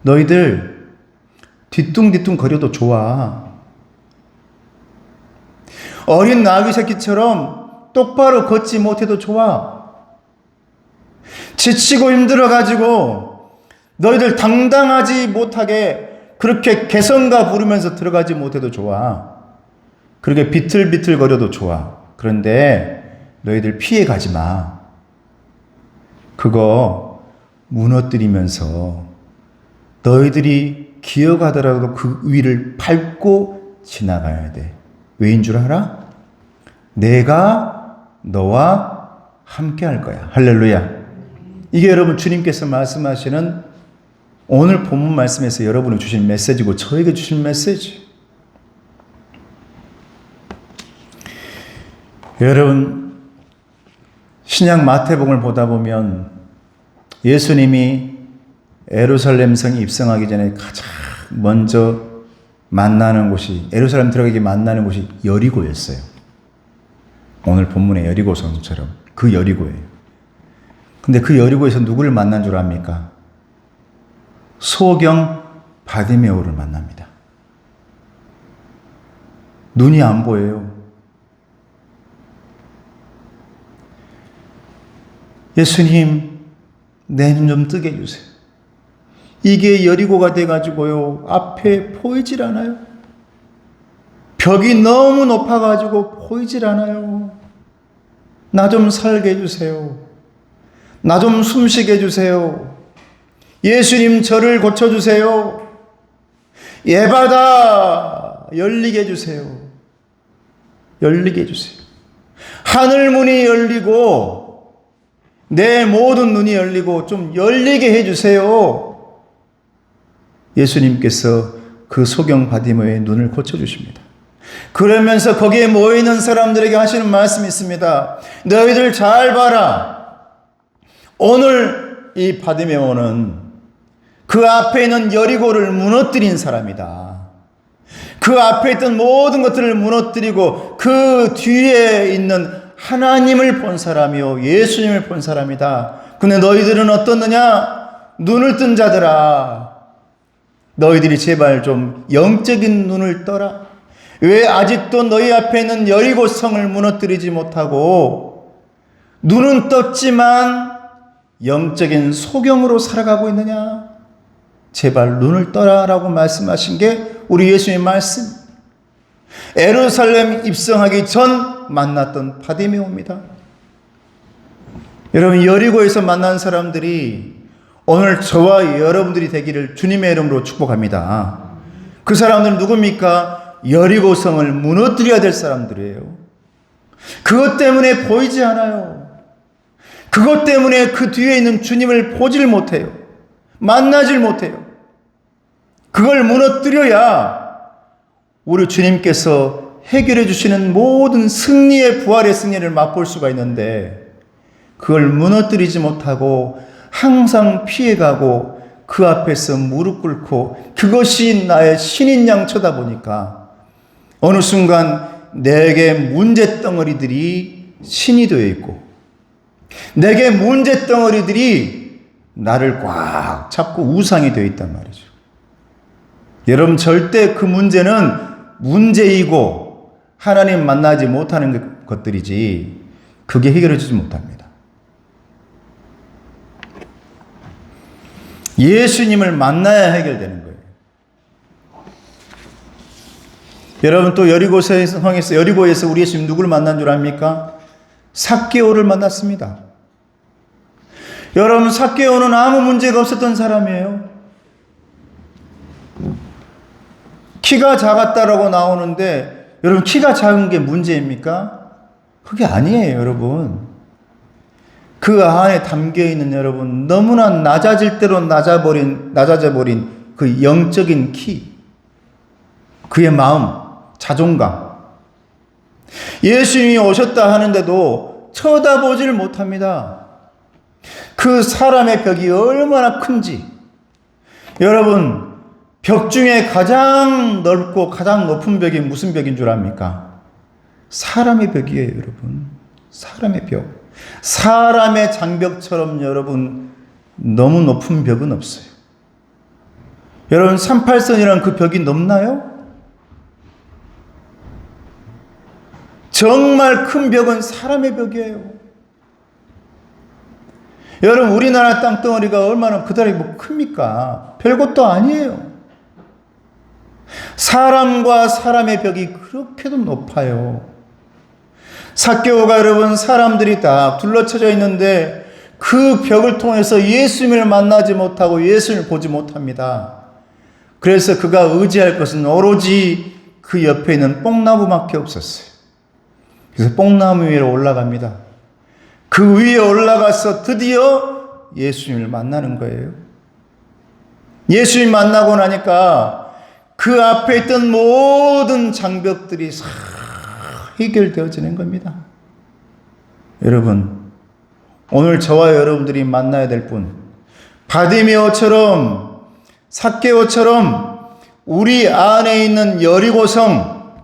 너희들 뒤뚱뒤뚱 거려도 좋아. 어린 나귀 새끼처럼 똑바로 걷지 못해도 좋아. 지치고 힘들어가지고 너희들 당당하지 못하게 그렇게 개성가 부르면서 들어가지 못해도 좋아. 그렇게 비틀비틀 거려도 좋아. 그런데 너희들 피해 가지 마. 그거 무너뜨리면서 너희들이 기어가더라도 그 위를 밟고 지나가야 돼. 왜인 줄 알아? 내가 너와 함께 할 거야. 할렐루야. 이게 여러분 주님께서 말씀하시는 오늘 본문 말씀에서 여러분이 주신 메시지고 저에게 주신 메시지. 여러분 신약 마태복음을 보다 보면 예수님이 예루살렘 성에 입성하기 전에 가장 먼저 만나는 곳이 예루살렘 들어가기 만나는 곳이 여리고였어요. 오늘 본문의 여리고성처럼 그 여리고예요. 근데 그 여리고에서 누구를 만난 줄 압니까? 소경 바디메오를 만납니다. 눈이 안 보여요. 예수님, 내 눈 좀 뜨게 해주세요. 이게 여리고가 돼가지고요, 앞에 보이질 않아요. 벽이 너무 높아가지고 보이질 않아요. 나 좀 살게 해주세요. 나 좀 숨쉬게 해주세요. 예수님, 저를 고쳐주세요. 예바다 열리게 해주세요. 열리게 해주세요. 하늘 문이 열리고 내 모든 눈이 열리고 좀 열리게 해주세요. 예수님께서 그 소경 바디메오의 눈을 고쳐주십니다. 그러면서 거기에 모이는 사람들에게 하시는 말씀이 있습니다. 너희들 잘 봐라. 오늘 이 바디메오는 그 앞에 있는 여리고를 무너뜨린 사람이다. 그 앞에 있던 모든 것들을 무너뜨리고 그 뒤에 있는 하나님을 본 사람이요 예수님을 본 사람이다. 근데 너희들은 어떻느냐? 눈을 뜬 자들아, 너희들이 제발 좀 영적인 눈을 떠라. 왜 아직도 너희 앞에 있는 여리고 성을 무너뜨리지 못하고 눈은 떴지만 영적인 소경으로 살아가고 있느냐? 제발 눈을 떠라라고 말씀하신 게 우리 예수님의 말씀. 예루살렘 입성하기 전 만났던 바디메오입니다. 여러분, 여리고에서 만난 사람들이 오늘 저와 여러분들이 되기를 주님의 이름으로 축복합니다. 그 사람들은 누굽니까? 여리고성을 무너뜨려야 될 사람들이에요. 그것 때문에 보이지 않아요. 그것 때문에 그 뒤에 있는 주님을 보질 못해요. 만나질 못해요. 그걸 무너뜨려야 우리 주님께서 해결해 주시는 모든 승리의 부활의 승리를 맛볼 수가 있는데 그걸 무너뜨리지 못하고 항상 피해가고 그 앞에서 무릎 꿇고 그것이 나의 신인 양 쳐다보니까 어느 순간 내게 문제덩어리들이 신이 되어 있고 내게 문제덩어리들이 나를 꽉 잡고 우상이 되어 있단 말이죠. 여러분, 절대 그 문제는 문제이고 하나님 만나지 못하는 것들이지 그게 해결해 주지 못합니다. 예수님을 만나야 해결되는 거예요. 여러분, 또 여리고에서 우리 예수님 누구를 만난 줄 압니까? 삭개오를 만났습니다. 여러분, 삭개오는 아무 문제가 없었던 사람이에요. 키가 작았다라고 나오는데 여러분 키가 작은 게 문제입니까? 그게 아니에요, 여러분. 그 안에 담겨 있는 여러분 너무나 낮아질 대로 낮아져 버린 그 영적인 키, 그의 마음, 자존감. 예수님이 오셨다 하는데도 쳐다보지를 못합니다. 그 사람의 벽이 얼마나 큰지. 여러분, 벽 중에 가장 넓고 가장 높은 벽이 무슨 벽인 줄 압니까? 사람의 벽이에요, 여러분. 사람의 벽. 사람의 장벽처럼 여러분 너무 높은 벽은 없어요. 여러분 38선이라는 그 벽이 높나요? 정말 큰 벽은 사람의 벽이에요. 여러분 우리나라 땅덩어리가 얼마나 그다지 뭐 큽니까? 별것도 아니에요. 사람과 사람의 벽이 그렇게도 높아요. 삭개오가 여러분 사람들이 다 둘러쳐져 있는데 그 벽을 통해서 예수님을 만나지 못하고 예수님을 보지 못합니다. 그래서 그가 의지할 것은 오로지 그 옆에 있는 뽕나무밖에 없었어요. 그래서 뽕나무 위로 올라갑니다. 그 위에 올라가서 드디어 예수님을 만나는 거예요. 예수님 만나고 나니까 그 앞에 있던 모든 장벽들이 싹 해결되어지는 겁니다. 여러분, 오늘 저와 여러분들이 만나야 될 분, 바디메오처럼 삭개오처럼 우리 안에 있는 여리고성,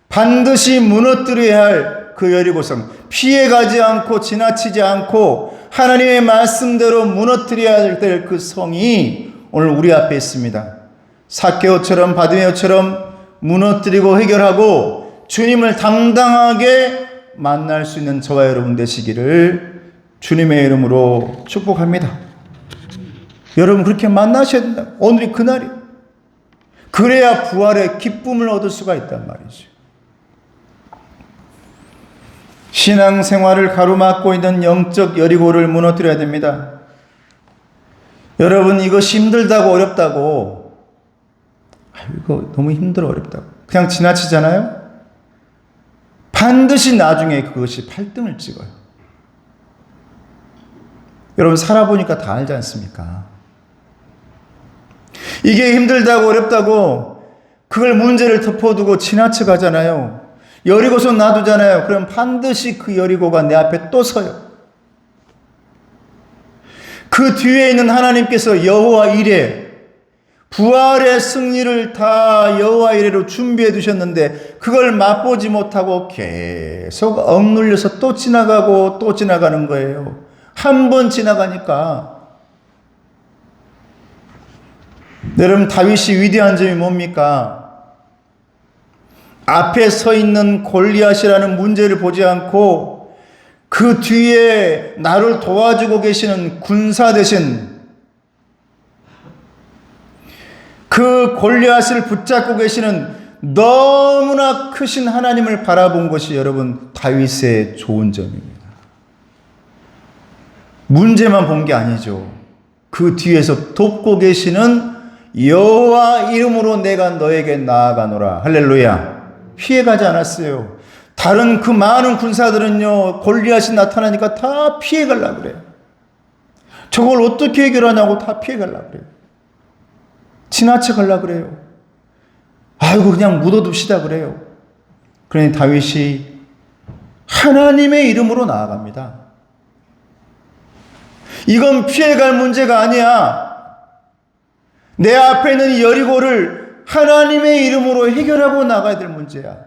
반드시 무너뜨려야 할 그 여리고성, 피해가지 않고 지나치지 않고 하나님의 말씀대로 무너뜨려야 될 그 성이 오늘 우리 앞에 있습니다. 삭개오처럼 바디메오처럼 무너뜨리고 해결하고 주님을 당당하게 만날 수 있는 저와 여러분 되시기를 주님의 이름으로 축복합니다. 여러분 그렇게 만나셔야 된다. 오늘이 그날이에요. 그래야 부활의 기쁨을 얻을 수가 있단 말이죠. 신앙생활을 가로막고 있는 영적 여리고를 무너뜨려야 됩니다. 여러분 이것이 힘들다고 어렵다고, 이거 너무 힘들어 어렵다고 그냥 지나치잖아요. 반드시 나중에 그것이 8등을 찍어요. 여러분 살아보니까 다 알지 않습니까? 이게 힘들다고 어렵다고 그걸 문제를 덮어두고 지나쳐 가잖아요. 여리고서 놔두잖아요. 그럼 반드시 그 여리고가 내 앞에 또 서요. 그 뒤에 있는 하나님께서 여호와 이레, 부활의 승리를 다 여호와 이레로 준비해 두셨는데 그걸 맛보지 못하고 계속 억눌려서 또 지나가고 또 지나가는 거예요. 한 번 지나가니까. 여러분 다윗이 위대한 점이 뭡니까? 앞에 서 있는 골리앗이라는 문제를 보지 않고 그 뒤에 나를 도와주고 계시는 군사 대신 그 골리앗을 붙잡고 계시는 너무나 크신 하나님을 바라본 것이 여러분 다윗의 좋은 점입니다. 문제만 본 게 아니죠. 그 뒤에서 돕고 계시는 여호와 이름으로 내가 너에게 나아가노라. 할렐루야. 피해가지 않았어요. 다른 그 많은 군사들은요, 골리앗이 나타나니까 다 피해가려고 그래요. 저걸 어떻게 해결하냐고 다 피해가려고 그래요. 지나쳐 가려고 그래요. 아이고 그냥 묻어둡시다 그래요. 그러니 다윗이 하나님의 이름으로 나아갑니다. 이건 피해갈 문제가 아니야. 내 앞에 있는 여리고를 하나님의 이름으로 해결하고 나가야 될 문제야.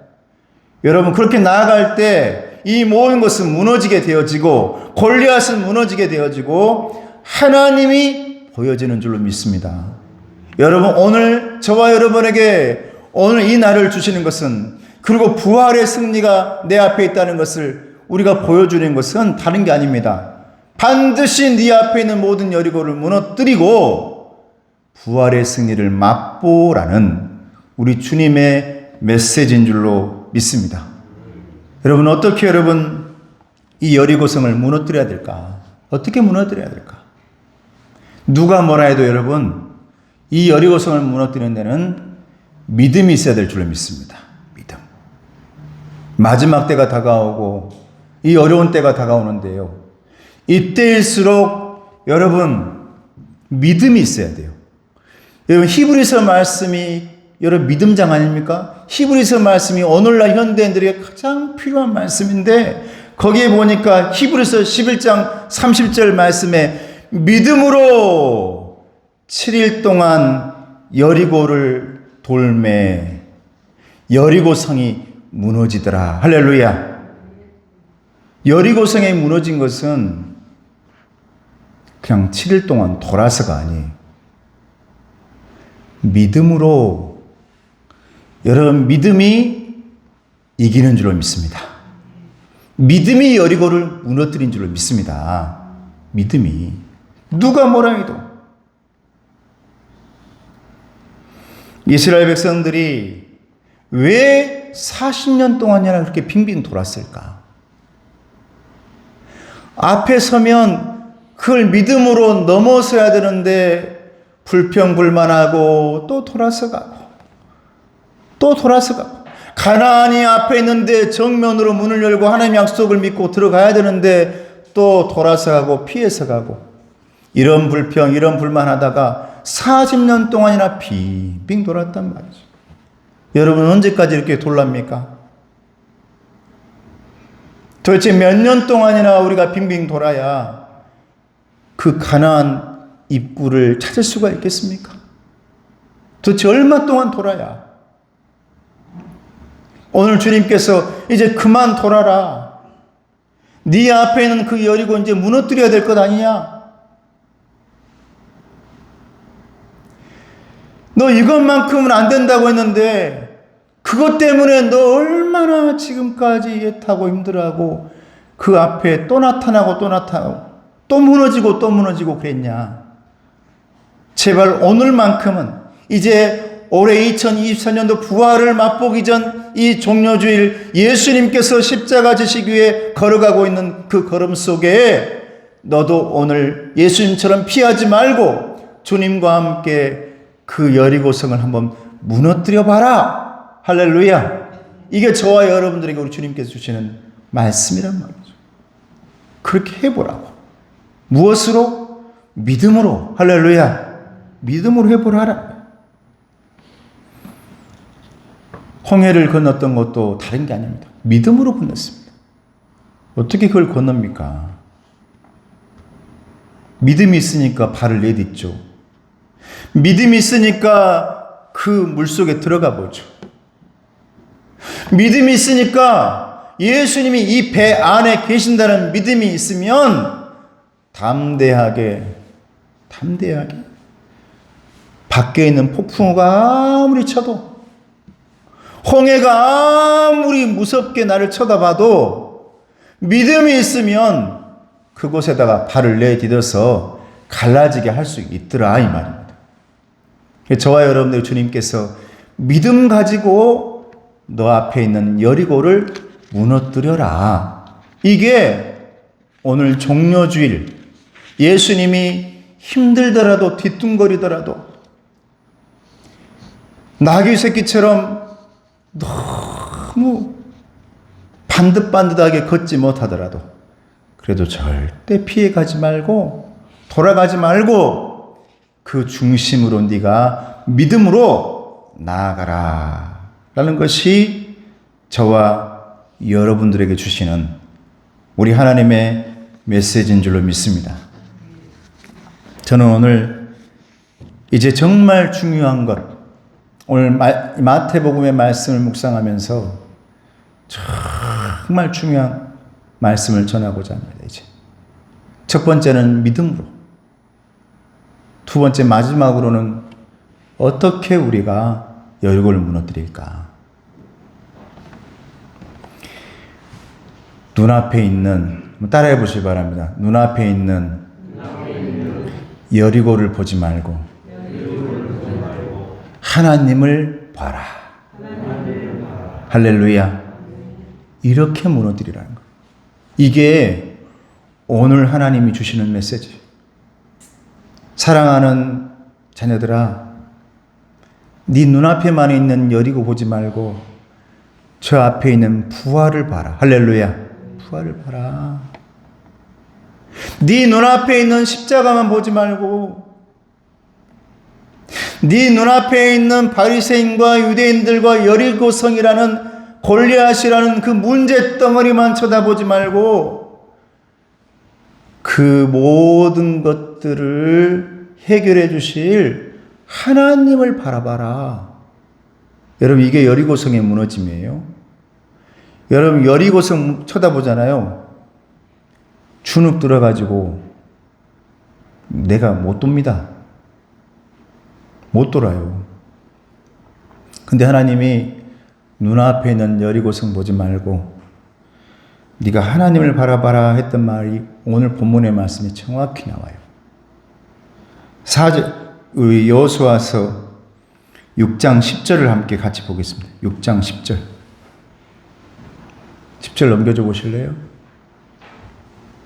여러분 그렇게 나아갈 때 이 모든 것은 무너지게 되어지고 골리앗은 무너지게 되어지고 하나님이 보여지는 줄로 믿습니다. 여러분 오늘 저와 여러분에게 오늘 이 날을 주시는 것은, 그리고 부활의 승리가 내 앞에 있다는 것을 우리가 보여주는 것은 다른 게 아닙니다. 반드시 네 앞에 있는 모든 여리고를 무너뜨리고 부활의 승리를 맛보라는 우리 주님의 메시지인 줄로 믿습니다. 여러분 어떻게 여러분 이 여리고성을 무너뜨려야 될까? 어떻게 무너뜨려야 될까? 누가 뭐라 해도 여러분 이 여리고성을 무너뜨리는 데는 믿음이 있어야 될 줄로 믿습니다. 믿음. 마지막 때가 다가오고 이 어려운 때가 다가오는데요. 이때일수록 여러분 믿음이 있어야 돼요. 여러분 히브리서 말씀이 여러분 믿음장 아닙니까? 히브리서 말씀이 오늘날 현대인들에게 가장 필요한 말씀인데 거기에 보니까 히브리서 11장 30절 말씀에 믿음으로 7일 동안 여리고를 돌매 여리고성이 무너지더라. 할렐루야. 여리고성이 무너진 것은 그냥 7일 동안 돌아서가 아니에요. 믿음으로, 여러분 믿음이 이기는 줄로 믿습니다. 믿음이 여리고를 무너뜨린 줄로 믿습니다. 믿음이. 누가 뭐라 해도. 이스라엘 백성들이 왜 40년 동안이나 그렇게 빙빙 돌았을까? 앞에 서면 그걸 믿음으로 넘어서야 되는데 불평불만하고 또 돌아서 가고 또 돌아서 가고 가나안이 앞에 있는데 정면으로 문을 열고 하나님의 약속을 믿고 들어가야 되는데 또 돌아서 가고 피해서 가고 이런 불평 이런 불만하다가 40년 동안이나 빙빙 돌았단 말이죠. 여러분 언제까지 이렇게 돌랍니까? 도대체 몇 년 동안이나 우리가 빙빙 돌아야 그 가나안 입구를 찾을 수가 있겠습니까? 도대체 얼마 동안 돌아야? 오늘 주님께서 이제 그만 돌아라. 네 앞에 있는 그 여리고 이제 무너뜨려야 될 것 아니냐? 너 이것만큼은 안 된다고 했는데 그것 때문에 너 얼마나 지금까지 애타고 힘들어하고 그 앞에 또 나타나고 또 나타나고 또 무너지고 그랬냐? 제발 오늘만큼은 이제 올해 2024년도 부활을 맛보기 전 이 종료주일 예수님께서 십자가 지시기 위해 걸어가고 있는 그 걸음 속에 너도 오늘 예수님처럼 피하지 말고 주님과 함께 그 여리고성을 한번 무너뜨려 봐라. 할렐루야. 이게 저와 여러분들에게 우리 주님께서 주시는 말씀이란 말이죠. 그렇게 해보라고. 무엇으로? 믿음으로. 할렐루야. 믿음으로 해보라. 홍해를 건넜던 것도 다른 게 아닙니다. 믿음으로 건넜습니다. 어떻게 그걸 건넙니까? 믿음이 있으니까 발을 내딛죠. 믿음이 있으니까 그 물속에 들어가 보죠. 믿음이 있으니까 예수님이 이 배 안에 계신다는 믿음이 있으면 담대하게 밖에 있는 폭풍우가 아무리 쳐도 홍해가 아무리 무섭게 나를 쳐다봐도 믿음이 있으면 그곳에다가 발을 내딛어서 갈라지게 할 수 있더라 이 말입니다. 저와 여러분들 주님께서 믿음 가지고 너 앞에 있는 여리고를 무너뜨려라. 이게 오늘 종료주일 예수님이 힘들더라도 뒤뚱거리더라도 나귀 새끼처럼 너무 반듯반듯하게 걷지 못하더라도 그래도 절대 피해가지 말고 돌아가지 말고 그 중심으로 네가 믿음으로 나아가라 라는 것이 저와 여러분들에게 주시는 우리 하나님의 메시지인 줄로 믿습니다. 저는 오늘 이제 정말 중요한 것 오늘 마태복음의 말씀을 묵상하면서 정말 중요한 말씀을 전하고자 합니다. 이제 첫 번째는 믿음으로, 두 번째 마지막으로는 어떻게 우리가 여리고를 무너뜨릴까? 눈앞에 있는, 따라해 보시기 바랍니다. 눈앞에 있는 여리고를 보지 말고 하나님을 봐라. 할렐루야. 이렇게 무너뜨리라는 거. 이게 오늘 하나님이 주시는 메시지. 사랑하는 자녀들아, 네 눈앞에만 있는 여리고 보지 말고 저 앞에 있는 부활을 봐라. 할렐루야. 부활을 봐라. 네 눈앞에 있는 십자가만 보지 말고 네 눈앞에 있는 바리새인과 유대인들과 여리고성이라는 골리앗이라는 그 문제 덩어리만 쳐다보지 말고 그 모든 것들을 해결해 주실 하나님을 바라봐라. 여러분, 이게 여리고성의 무너짐이에요. 여러분, 여리고성 쳐다보잖아요. 주눅 들어가지고 내가 못 돕니다. 못 돌아요. 근데 하나님이 눈앞에 있는 여리고성 보지 말고 네가 하나님을 바라봐라 했던 말이 오늘 본문의 말씀이 정확히 나와요. 우리 여호수아서 6장 10절을 함께 같이 보겠습니다. 6장 10절. 10절 넘겨줘 보실래요?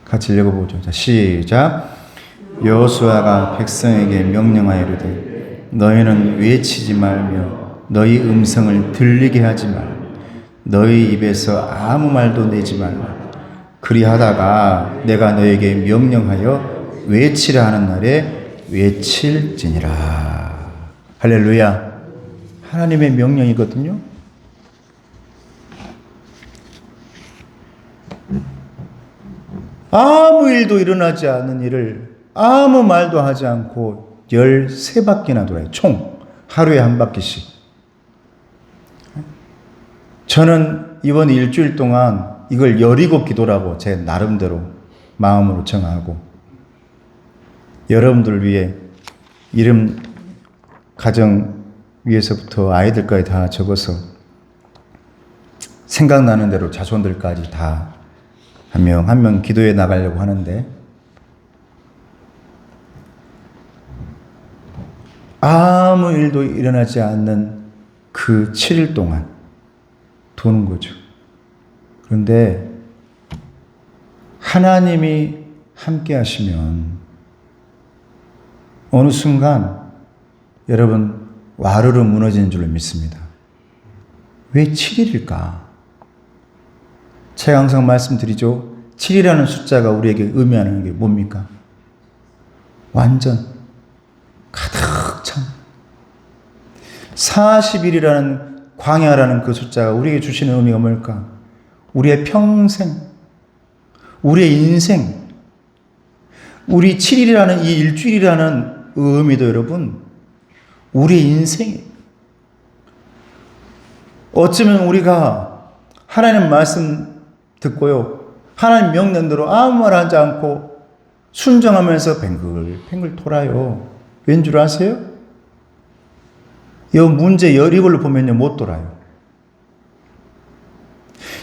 같이 읽어보죠. 자, 시작. 여호수아가 백성에게 명령하여 이르되 너희는 외치지 말며 너희 음성을 들리게 하지 말라. 너희 입에서 아무 말도 내지 말라. 그리하다가 내가 너에게 명령하여 외치라 하는 날에 외칠지니라. 할렐루야. 하나님의 명령이거든요. 아무 일도 일어나지 않는 일을 아무 말도 하지 않고 13바퀴나 돌아요. 총 하루에 한 바퀴씩. 저는 이번 일주일 동안 이걸 여리고 기도라고 제 나름대로 마음으로 정하고 여러분들 위해 이름 가정 위에서부터 아이들까지 다 적어서 생각나는 대로 자손들까지 다 한 명 한 명 기도해 나가려고 하는데 아무 일도 일어나지 않는 그 7일 동안 도는 거죠. 그런데 하나님이 함께 하시면 어느 순간 여러분 와르르 무너지는 줄로 믿습니다. 왜 7일일까? 제가 항상 말씀드리죠. 7이라는 숫자가 우리에게 의미하는 게 뭡니까? 완전 가득 찬 40일이라는 광야라는 그 숫자가 우리에게 주시는 의미가 뭘까? 우리의 평생, 우리의 인생, 우리 7일이라는 이 일주일이라는 의미도 여러분 우리의 인생이에요. 어쩌면 우리가 하나님 말씀 듣고요. 하나님 명령대로 아무 말 하지 않고 순종하면서 뱅글뱅글 돌아요. 왠 줄 아세요? 이 문제 여리고를 보면요. 못 돌아요.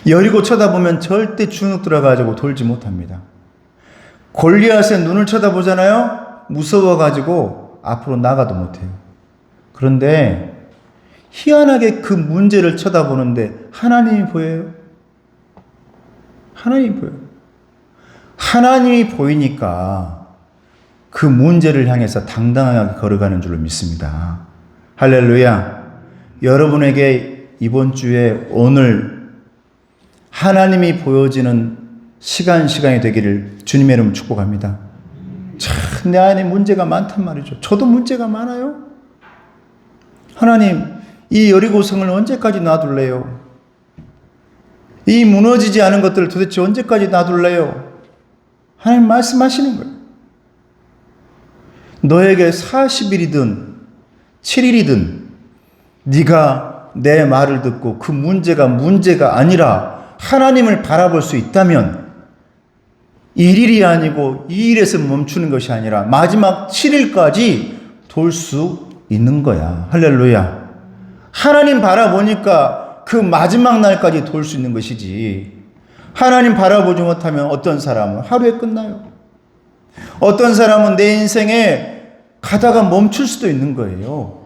여리고 쳐다보면 절대 주눅 들어가지고 돌지 못합니다. 골리앗의 눈을 쳐다보잖아요. 무서워가지고 앞으로 나가도 못해요. 그런데 희한하게 그 문제를 쳐다보는데 하나님이 보여요. 하나님이 보여요. 하나님이 보이니까 그 문제를 향해서 당당하게 걸어가는 줄로 믿습니다. 할렐루야. 여러분에게 이번 주에 오늘 하나님이 보여지는 시간이 되기를 주님의 이름으로 축복합니다. 참, 내 안에 문제가 많단 말이죠. 저도 문제가 많아요. 하나님, 이 여리고성을 언제까지 놔둘래요? 이 무너지지 않은 것들을 도대체 언제까지 놔둘래요? 하나님 말씀하시는 거예요. 너에게 40일이든 7일이든 네가 내 말을 듣고 그 문제가 아니라 하나님을 바라볼 수 있다면 1일이 아니고 2일에서 멈추는 것이 아니라 마지막 7일까지 돌 수 있는 거야. 할렐루야. 하나님 바라보니까 그 마지막 날까지 돌 수 있는 것이지. 하나님 바라보지 못하면 어떤 사람은 하루에 끝나요. 어떤 사람은 내 인생에 가다가 멈출 수도 있는 거예요.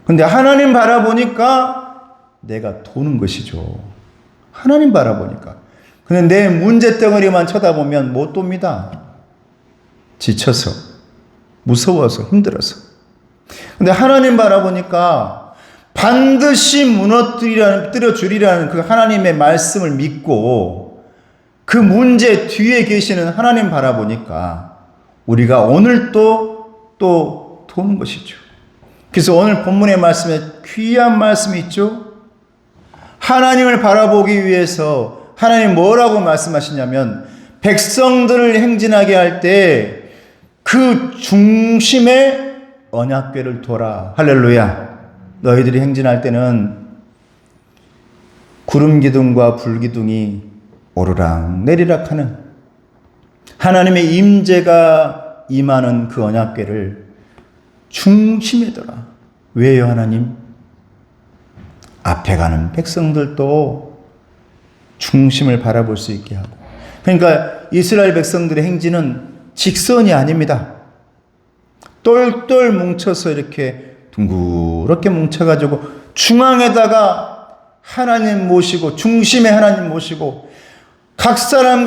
근데 하나님 바라보니까 내가 도는 것이죠. 하나님 바라보니까. 근데 내 문제덩어리만 쳐다보면 못 돕니다. 지쳐서, 무서워서, 힘들어서. 근데 하나님 바라보니까 반드시 무너뜨려 주리라는 그 하나님의 말씀을 믿고 그 문제 뒤에 계시는 하나님 바라보니까 우리가 오늘도 또 도는 것이죠. 그래서 오늘 본문의 말씀에 귀한 말씀이 있죠. 하나님을 바라보기 위해서 하나님 뭐라고 말씀하시냐면 백성들을 행진하게 할 때 그 중심에 언약궤를 둬라. 할렐루야. 너희들이 행진할 때는 구름 기둥과 불 기둥이 오르락 내리락 하는 하나님의 임재가 임하는 그 언약궤를 중심에 둬라. 왜요, 하나님? 앞에 가는 백성들도 중심을 바라볼 수 있게 하고. 그러니까 이스라엘 백성들의 행진은 직선이 아닙니다. 똘똘 뭉쳐서 이렇게 둥그렇게 뭉쳐가지고 중앙에다가 하나님 모시고 중심에 하나님 모시고 각 사람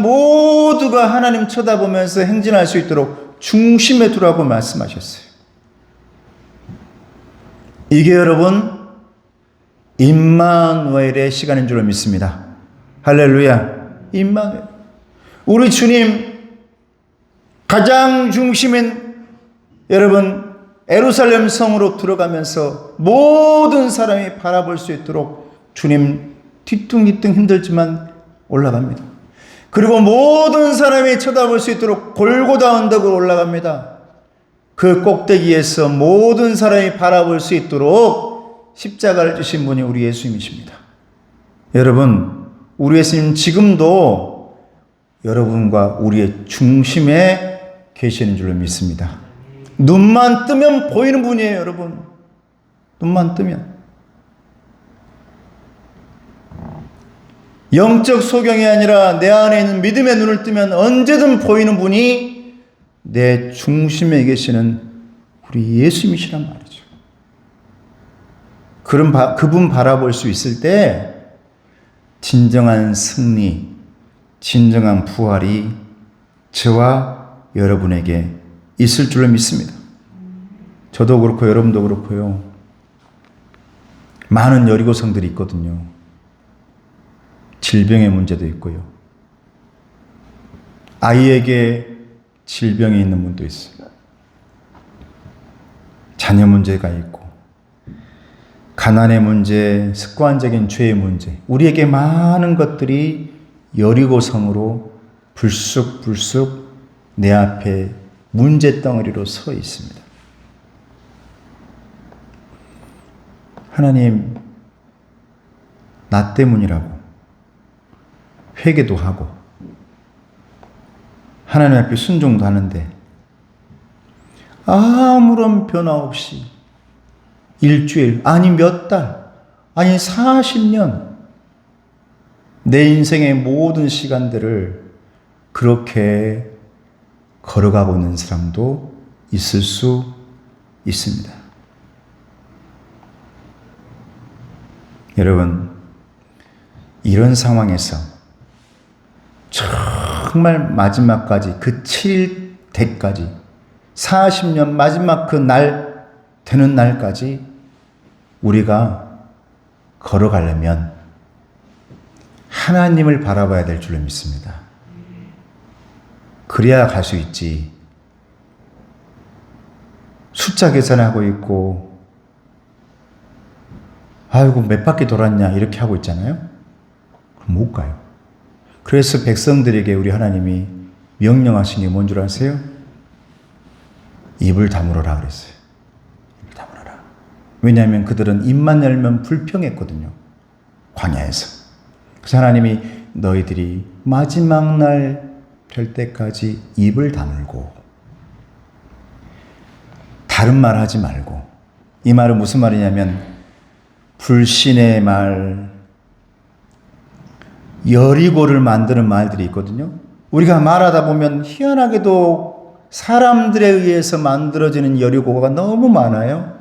모두가 하나님 쳐다보면서 행진할 수 있도록 중심에 두라고 말씀하셨어요. 이게 여러분 임마누엘의 시간인 줄 믿습니다. 할렐루야. 임마누엘. 우리 주님 가장 중심인 여러분 예루살렘 성으로 들어가면서 모든 사람이 바라볼 수 있도록 주님 뒤뚱뒤뚱 힘들지만 올라갑니다. 그리고 모든 사람이 쳐다볼 수 있도록 골고다 언덕으로 올라갑니다. 그 꼭대기에서 모든 사람이 바라볼 수 있도록 십자가를 주신 분이 우리 예수님이십니다. 여러분, 우리 예수님 지금도 여러분과 우리의 중심에 계시는 줄로 믿습니다. 눈만 뜨면 보이는 분이에요, 여러분. 눈만 뜨면. 영적 소경이 아니라 내 안에 있는 믿음의 눈을 뜨면 언제든 보이는 분이 내 중심에 계시는 우리 예수님이시란 말이죠. 그분 바라볼 수 있을 때 진정한 승리, 진정한 부활이 저와 여러분에게 있을 줄로 믿습니다. 저도 그렇고 여러분도 그렇고요. 많은 여리고성들이 있거든요. 질병의 문제도 있고요. 아이에게 질병이 있는 분도 있어요. 자녀 문제가 있고 가난의 문제, 습관적인 죄의 문제, 우리에게 많은 것들이 여리고성으로 불쑥불쑥 내 앞에 문제덩어리로 서 있습니다. 하나님, 나 때문이라고 회개도 하고 하나님 앞에 순종도 하는데 아무런 변화 없이 일주일, 아니 몇 달, 아니 40년 내 인생의 모든 시간들을 그렇게 걸어가고 있는 사람도 있을 수 있습니다. 여러분, 이런 상황에서 정말 마지막까지 그 7일 대까지 40년 마지막 그 날 되는 날까지 우리가 걸어가려면 하나님을 바라봐야 될 줄로 믿습니다. 그래야 갈 수 있지. 숫자 계산하고 있고 아이고 몇 바퀴 돌았냐 이렇게 하고 있잖아요. 그럼 못 가요. 그래서 백성들에게 우리 하나님이 명령하신 게 뭔 줄 아세요? 입을 다물어라 그랬어요. 입을 다물어라. 왜냐하면 그들은 입만 열면 불평했거든요. 광야에서. 그래서 하나님이 너희들이 마지막 날 될 때까지 입을 다물고 다른 말 하지 말고. 이 말은 무슨 말이냐면 불신의 말, 여리고를 만드는 말들이 있거든요. 우리가 말하다 보면 희한하게도 사람들에 의해서 만들어지는 여리고가 너무 많아요.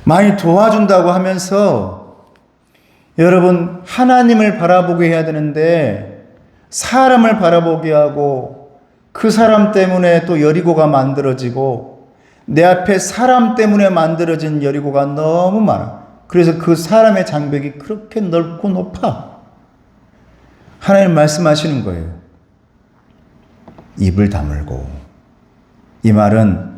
많이 도와준다고 하면서 여러분 하나님을 바라보게 해야 되는데 사람을 바라보게 하고 그 사람 때문에 또 여리고가 만들어지고 내 앞에 사람 때문에 만들어진 여리고가 너무 많아. 그래서 그 사람의 장벽이 그렇게 넓고 높아. 하나님 말씀하시는 거예요. 입을 다물고. 이 말은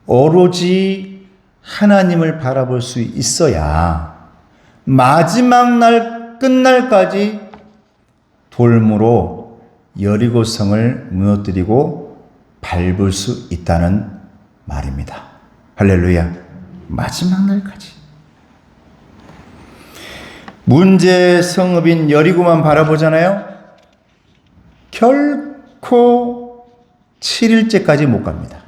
오로지 하나님을 바라볼 수 있어야 마지막 날 끝날까지 돌무로 여리고성을 무너뜨리고 밟을 수 있다는 말입니다. 할렐루야. 마지막 날까지. 문제의 성읍인 여리고만 바라보잖아요. 결코 7일째까지 못 갑니다.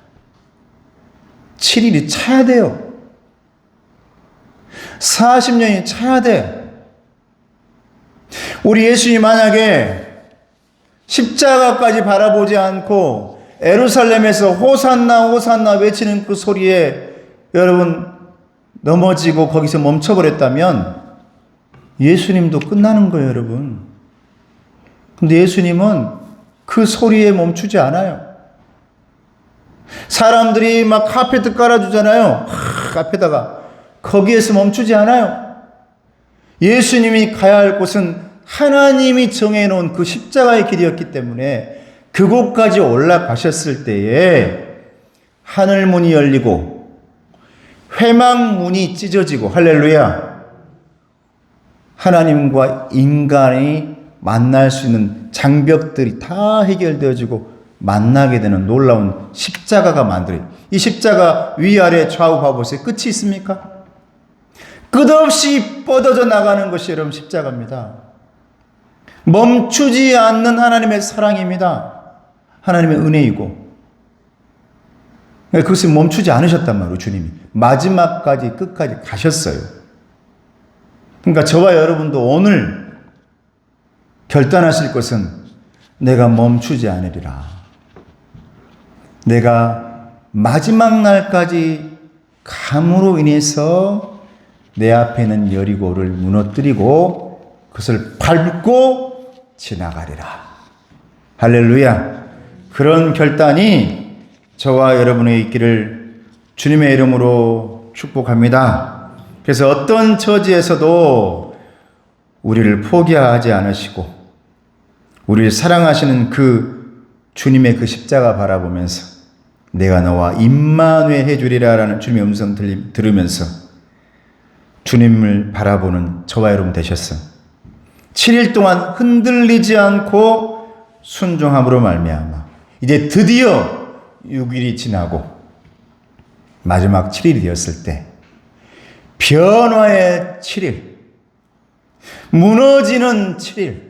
7일이 차야 돼요. 40년이 차야 돼. 우리 예수님 만약에 십자가까지 바라보지 않고 예루살렘에서 호산나 호산나 외치는 그 소리에 여러분 넘어지고 거기서 멈춰버렸다면 예수님도 끝나는 거예요, 여러분. 근데 예수님은 그 소리에 멈추지 않아요. 사람들이 막 카페트 깔아주잖아요. 앞에다가. 거기에서 멈추지 않아요. 예수님이 가야 할 곳은 하나님이 정해놓은 그 십자가의 길이었기 때문에 그곳까지 올라가셨을 때에 하늘문이 열리고 회막문이 찢어지고, 할렐루야, 하나님과 인간이 만날 수 있는 장벽들이 다 해결되어지고 만나게 되는 놀라운 십자가가 만들어요. 이 십자가 위아래 좌우 봐보세요. 끝이 있습니까? 끝없이 뻗어져 나가는 것이 여러분 십자가입니다. 멈추지 않는 하나님의 사랑입니다. 하나님의 은혜이고, 그것을 멈추지 않으셨단 말이에요. 주님이 마지막까지 끝까지 가셨어요. 그러니까 저와 여러분도 오늘 결단하실 것은 내가 멈추지 않으리라. 내가 마지막 날까지 감으로 인해서 내 앞에 있는 여리고를 무너뜨리고 그것을 밟고 지나가리라. 할렐루야. 그런 결단이 저와 여러분의 있기를 주님의 이름으로 축복합니다. 그래서 어떤 처지에서도 우리를 포기하지 않으시고 우리를 사랑하시는 그 주님의 그 십자가 바라보면서 내가 너와 임마누엘 해주리라 라는 주님의 음성 들으면서 주님을 바라보는 저와 여러분 되셨어요. 7일 동안 흔들리지 않고 순종함으로 말미암아 이제 드디어 6일이 지나고 마지막 7일이 되었을 때 변화의 7일, 무너지는 7일,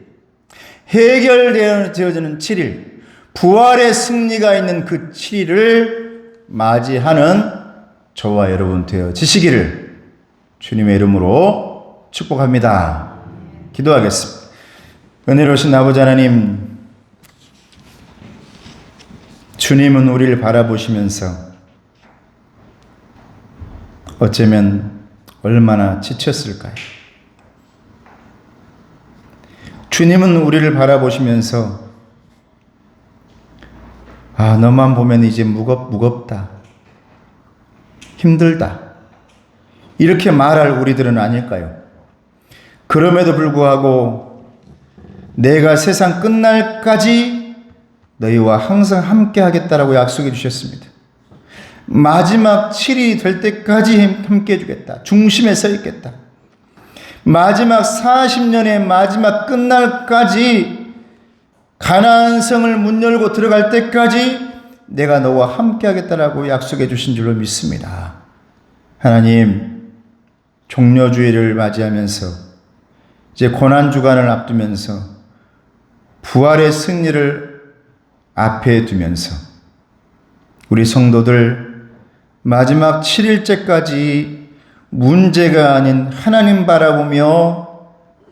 해결되어지는 7일, 부활의 승리가 있는 그 7일을 맞이하는 저와 여러분 되어지시기를 주님의 이름으로 축복합니다. 기도하겠습니다. 은혜로우신 아버지 하나님, 주님은 우리를 바라보시면서 어쩌면 얼마나 지쳤을까요? 주님은 우리를 바라보시면서 너만 보면 이제 무겁다, 힘들다, 이렇게 말할 우리들은 아닐까요? 그럼에도 불구하고 내가 세상 끝날까지 너희와 항상 함께 하겠다라고 약속해 주셨습니다. 마지막 7일이 될 때까지 함께 해주겠다. 중심에 서 있겠다. 마지막 40년의 마지막 끝날까지 가나안 성을 문 열고 들어갈 때까지 내가 너와 함께 하겠다라고 약속해 주신 줄로 믿습니다. 하나님, 종려주의를 맞이하면서 이제 고난주간을 앞두면서 부활의 승리를 앞에 두면서 우리 성도들 마지막 7일째까지 문제가 아닌 하나님 바라보며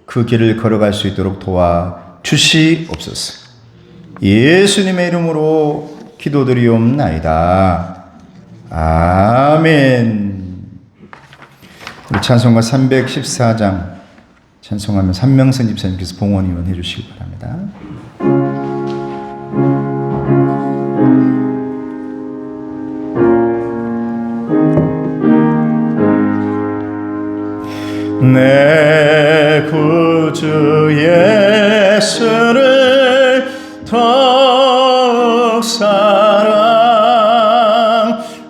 그 길을 걸어갈 수 있도록 도와주시옵소서. 예수님의 이름으로 기도드리옵나이다. 아멘. 우리 찬송가 314장 찬송하면 삼명선 집사님께서 봉헌 위원 해주시기 바랍니다. 내 구주 예수를 더욱 사랑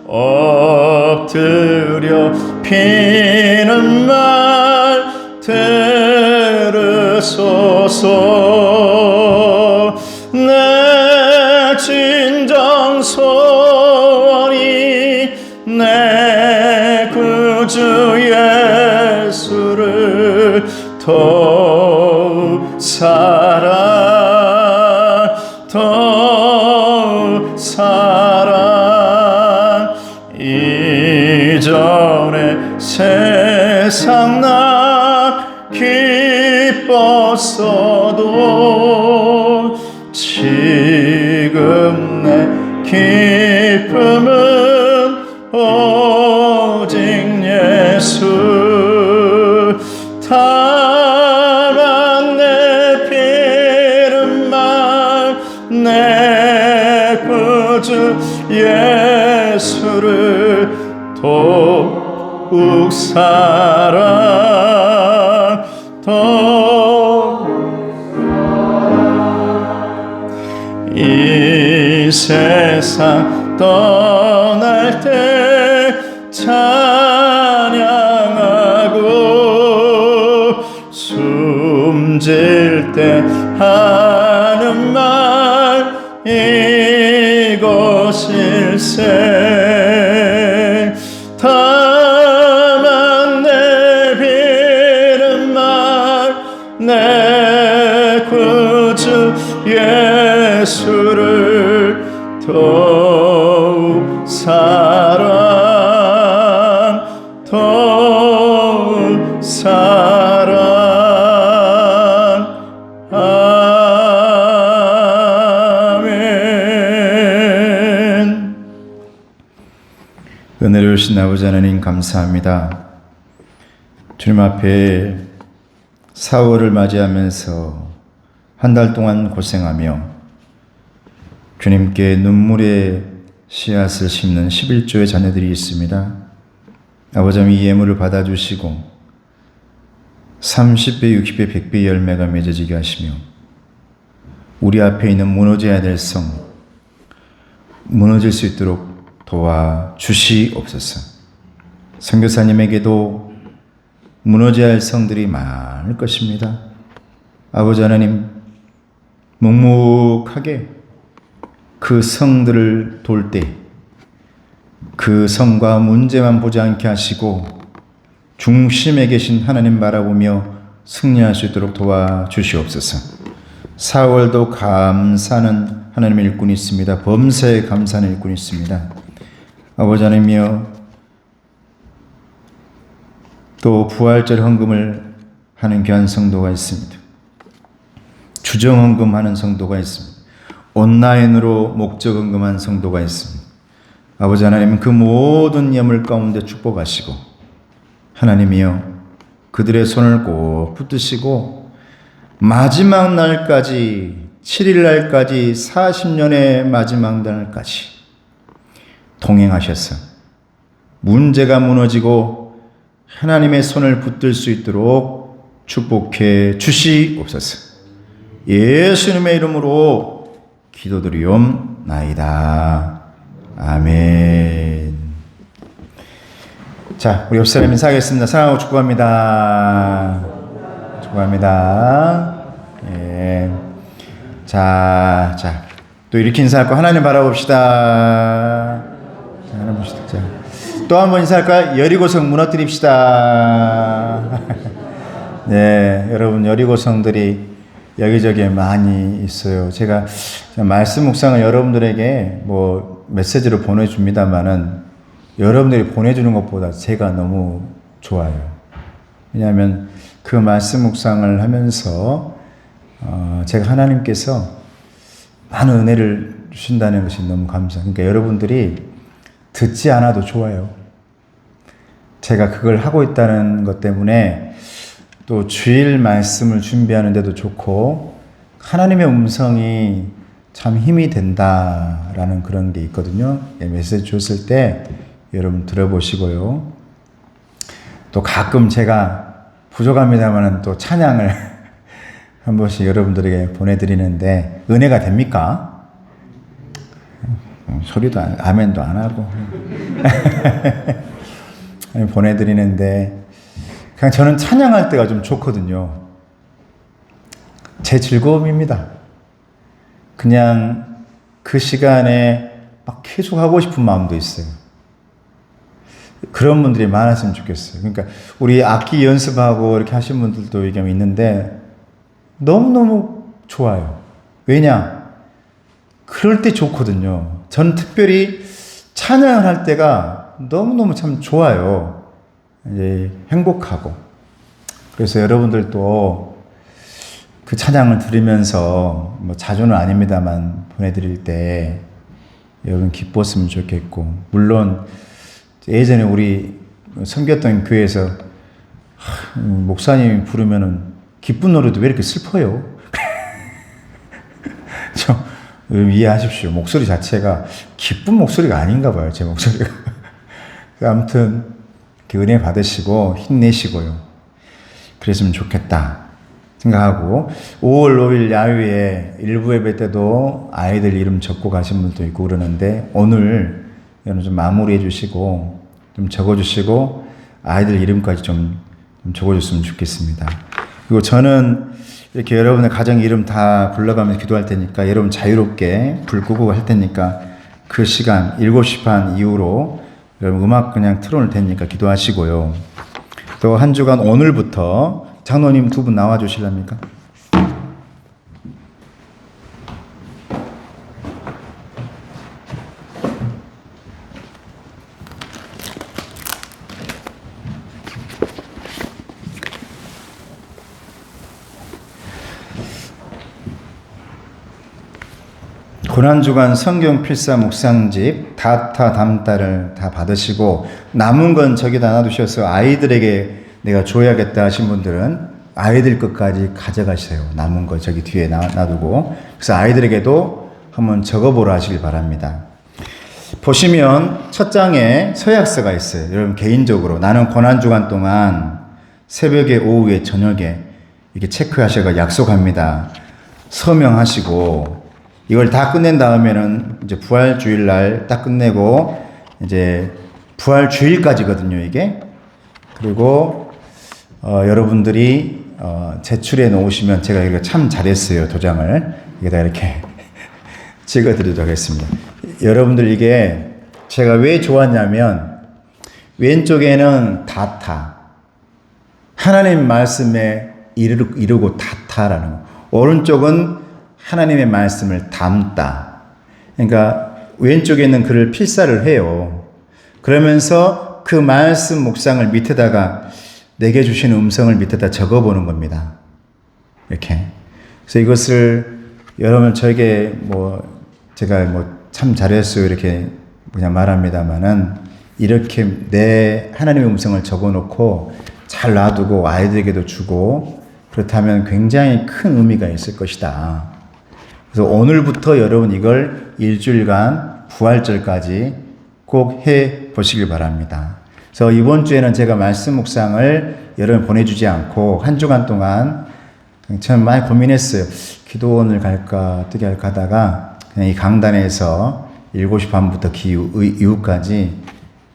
엎드려 피는 말 들으소서. 내 진정 소원이 내 구주 예수를 더욱 사랑 더욱 사랑. 이전에 세상 나 기뻤어도 지금 내 기쁨은 오직 예수. 다만 내 피는 말 내 구주 예수를 더욱 사랑 더욱. 이 세상 떠날 때 찬양하고 숨질 때 하는 말 이것일세. 다만 내 비는 말 내 구주 예수를 더욱 사랑 더욱 사랑. 아멘. 은혜를 주신 아버지 하나님 감사합니다. 주님 앞에 4월을 맞이하면서 한 달 동안 고생하며 주님께 눈물의 씨앗을 심는 11조의 자녀들이 있습니다. 아버지 이 예물을 받아주시고 30배, 60배, 100배 열매가 맺어지게 하시며 우리 앞에 있는 무너져야 될 성 무너질 수 있도록 도와주시옵소서. 선교사님에게도 무너져야 할 성들이 많을 것입니다. 아버지 하나님 묵묵하게 그 성들을 돌 때 그 성과 문제만 보지 않게 하시고 중심에 계신 하나님 바라보며 승리할 수 있도록 도와주시옵소서. 4월도 감사하는 하나님의 일꾼이 있습니다. 범사에 감사하는 일꾼이 있습니다. 아버지 하나님이여 또 부활절 헌금을 하는 귀한 성도가 있습니다. 주정 헌금하는 성도가 있습니다. 온라인으로 목적 헌금한 성도가 있습니다. 아버지 하나님 그 모든 예물 가운데 축복하시고 하나님이여 그들의 손을 꼭 붙드시고 마지막 날까지 7일 날까지 40년의 마지막 날까지 동행하셔서 문제가 무너지고 하나님의 손을 붙들 수 있도록 축복해 주시옵소서. 예수님의 이름으로 기도드리옵나이다. 아멘. 자, 우리 옆 사람 인사하겠습니다. 사랑하고 축복합니다. 축복합니다. 예. 자, 또 이렇게 인사할까? 하나님 바라봅시다. 자, 하나님 봅시다. 자, 또 한 번 인사할까? 여리고성 무너뜨립시다. 네, 여러분 여리고성들이 여기저기에 많이 있어요. 제가 말씀 묵상을 여러분들에게 뭐 메시지로 보내줍니다만은 여러분들이 보내주는 것보다 제가 너무 좋아요. 왜냐하면 그 말씀 묵상을 하면서 제가 하나님께서 많은 은혜를 주신다는 것이 너무 감사해요. 그러니까 여러분들이 듣지 않아도 좋아요. 제가 그걸 하고 있다는 것 때문에 또 주일 말씀을 준비하는 데도 좋고 하나님의 음성이 참 힘이 된다라는 그런 게 있거든요. 메시지 줬을 때 여러분 들어보시고요. 또 가끔 제가 부족합니다만은 또 찬양을 한 번씩 여러분들에게 보내드리는데 은혜가 됩니까? 소리도 아멘도 안 하고 보내드리는데 그냥 저는 찬양할 때가 좀 좋거든요. 제 즐거움입니다. 그냥 그 시간에 막 계속 하고 싶은 마음도 있어요. 그런 분들이 많았으면 좋겠어요. 그러니까 우리 악기 연습하고 이렇게 하신 분들도 있는데 너무너무 좋아요. 왜냐? 그럴 때 좋거든요. 저는 특별히 찬양을 할 때가 너무너무 참 좋아요. 이제 행복하고. 그래서 여러분들도 그 찬양을 들으면서 뭐 자주는 아닙니다만 보내드릴 때 여러분 기뻤으면 좋겠고, 물론 예전에 우리 섬겼던 교회에서 목사님이 부르면은 기쁜 노래도 왜 이렇게 슬퍼요? 좀 이해하십시오. 목소리 자체가 기쁜 목소리가 아닌가 봐요, 제 목소리가. 아무튼 은혜 받으시고 힘내시고요. 그랬으면 좋겠다 생각하고, 5월 5일 야유회 일부 예배 때도 아이들 이름 적고 가신 분도 있고 그러는데, 오늘 여러분 좀 마무리해 주시고 좀 적어 주시고 아이들 이름까지 좀 적어줬으면 좋겠습니다. 그리고 저는 이렇게 여러분의 가정 이름 다 불러가면서 기도할 테니까 여러분 자유롭게 불 끄고 할 테니까 그 시간 7시 반 이후로 여러분 음악 그냥 틀어놓을 테니까 기도하시고요. 또 한 주간 오늘부터 장로님 두 분 나와 주실랍니까? 고난주간 성경 필사 묵상집 다타 담다를 다 받으시고, 남은 건 저기다 놔두셔서 아이들에게 내가 줘야겠다 하신 분들은 아이들 것까지 가져가세요. 남은 거 저기 뒤에 놔두고. 그래서 아이들에게도 한번 적어보라 하시길 바랍니다. 보시면 첫 장에 서약서가 있어요. 여러분 개인적으로 나는 고난주간 동안 새벽에, 오후에, 저녁에 이렇게 체크하셔서 약속합니다. 서명하시고, 이걸 다 끝낸 다음에는 이제 부활주일날 딱 끝내고, 이제 부활주일까지거든요, 이게. 그리고 여러분들이 제출해 놓으시면 제가 이거 참 잘했어요. 도장을 여기다 이렇게 찍어드리도록 하겠습니다. 여러분들 이게 제가 왜 좋았냐면, 왼쪽에는 다타, 하나님 말씀에 이르고 다타라는 거, 오른쪽은 하나님의 말씀을 담다. 그러니까 왼쪽에 있는 글을 필사를 해요. 그러면서 그 말씀 묵상을 밑에다가 내게 주신 음성을 밑에다 적어보는 겁니다. 이렇게. 그래서 이것을 여러분 저에게 제가 참 잘했어요 이렇게 그냥 말합니다만은, 이렇게 내 하나님의 음성을 적어놓고 잘 놔두고 아이들에게도 주고 그렇다면 굉장히 큰 의미가 있을 것이다. 그래서 오늘부터 여러분 이걸 일주일간 부활절까지 꼭 해 보시길 바랍니다. 그래서 이번 주에는 제가 말씀 묵상을 여러분 보내주지 않고 한 주간 동안 참 많이 고민했어요. 기도원을 갈까 어떻게 할까 하다가 그냥 이 강단에서 7시 반부터 이후까지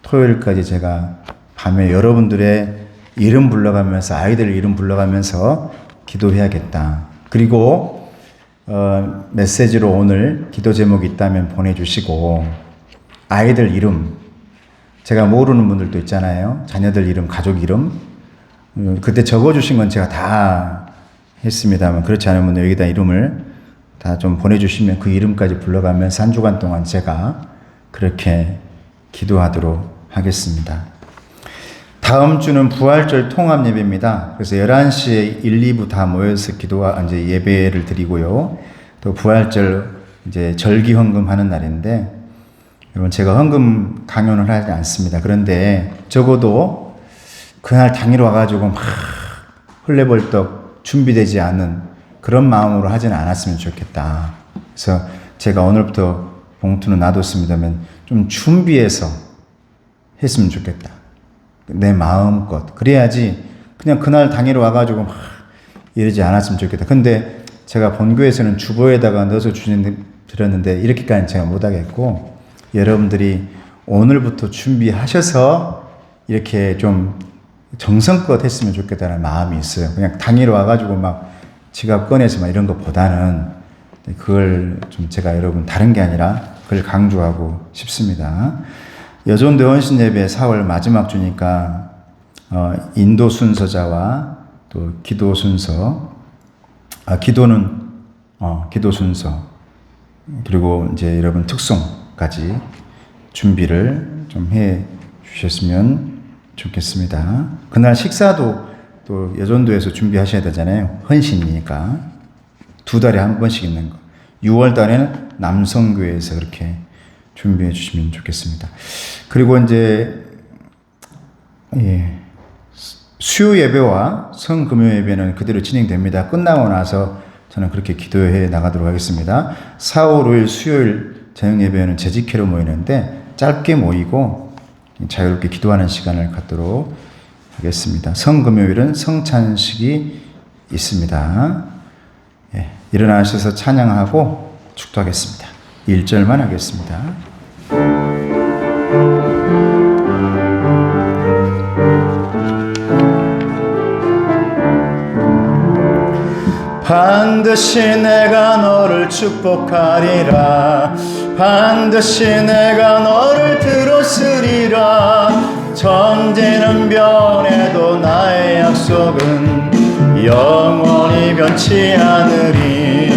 토요일까지 제가 밤에 여러분들의 이름 불러가면서, 아이들 이름 불러가면서 기도해야겠다. 그리고 메시지로 오늘 기도 제목이 있다면 보내주시고, 아이들 이름, 제가 모르는 분들도 있잖아요. 자녀들 이름, 가족 이름. 그때 적어주신 건 제가 다 했습니다만, 그렇지 않은 분들 여기다 이름을 다 좀 보내주시면 그 이름까지 불러가면서 한 주간 동안 제가 그렇게 기도하도록 하겠습니다. 다음 주는 부활절 통합 예배입니다. 그래서 11시에 1, 2부 다 모여서 이제 예배를 드리고요. 또 부활절 이제 절기 헌금하는 날인데, 여러분 제가 헌금 강요는 하지 않습니다. 그런데 적어도 그날 당일 와가지고 막 헐레벌떡 준비되지 않은 그런 마음으로 하지는 않았으면 좋겠다. 그래서 제가 오늘부터 봉투는 놔뒀습니다만 좀 준비해서 했으면 좋겠다. 내 마음껏. 그래야지 그냥 그날 당일 와가지고 막 이러지 않았으면 좋겠다. 근데 제가 본교에서는 주보에다가 넣어서 드렸는데 이렇게까지는 제가 못하겠고, 여러분들이 오늘부터 준비하셔서 이렇게 좀 정성껏 했으면 좋겠다는 마음이 있어요. 그냥 당일 와가지고 막 지갑 꺼내서 막 이런 것보다는 그걸 좀 제가 여러분 다른 게 아니라 그걸 강조하고 싶습니다. 여전도 헌신 예배 4월 마지막 주니까 인도 순서자와 또 기도 순서, 기도 순서, 그리고 이제 여러분 특송까지 준비를 좀 해 주셨으면 좋겠습니다. 그날 식사도 또 여전도에서 준비하셔야 되잖아요. 헌신이니까 2달에 한 번씩 있는 거. 6월 달에는 남성교회에서 그렇게 준비해 주시면 좋겠습니다. 그리고 이제 수요 예배와 성금요 예배는 그대로 진행됩니다. 끝나고 나서 저는 그렇게 기도해 나가도록 하겠습니다. 4, 5, 6일 수요일 저녁 예배는 재직회로 모이는데 짧게 모이고 자유롭게 기도하는 시간을 갖도록 하겠습니다. 성금요일은 성찬식이 있습니다. 일어나셔서 찬양하고 축도하겠습니다. 1절만 하겠습니다. 반드시 내가 너를 축복하리라. 반드시 내가 너를 들었으리라. 천지는 변해도 나의 약속은 영원히 변치 않으리.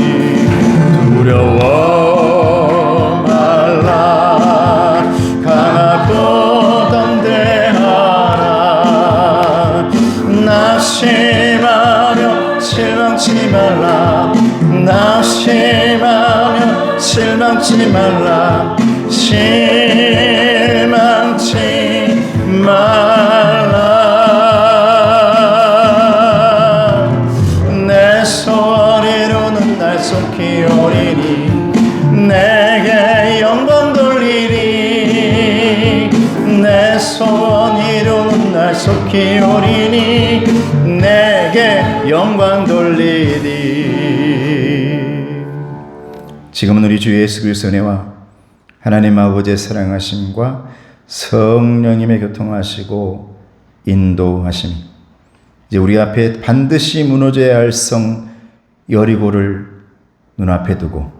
두려워 말라. 강하고 담대하라. 낙심하며 실망치 말라. 낙심하며 실망치 말라. 실망치 말라. 내 소원 이루는 날 속히 오리니 내게 영광 돌리리. 내 소원 이루는 날 속히 오리니 내게 영광 돌리리. 지금은 우리 주 예수 그리스도의 은혜와 하나님 아버지의 사랑하심과 성령님의 교통하시고 인도하심이 이제 우리 앞에 반드시 무너져야 할 성 여리고를 눈앞에 두고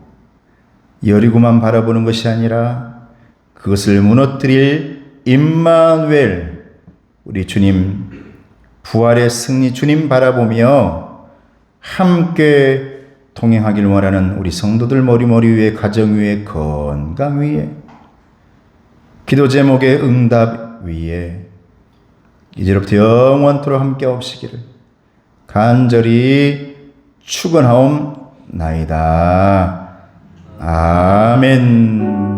여리고만 바라보는 것이 아니라 그것을 무너뜨릴 임마누엘 우리 주님 부활의 승리 주님 바라보며 함께 동행하길 원하는 우리 성도들 머리 위에 가정 위에 건강 위에 기도 제목의 응답 위에 이제로부터 영원토록 함께 없으기를 간절히 축원하옵나이다. 아멘.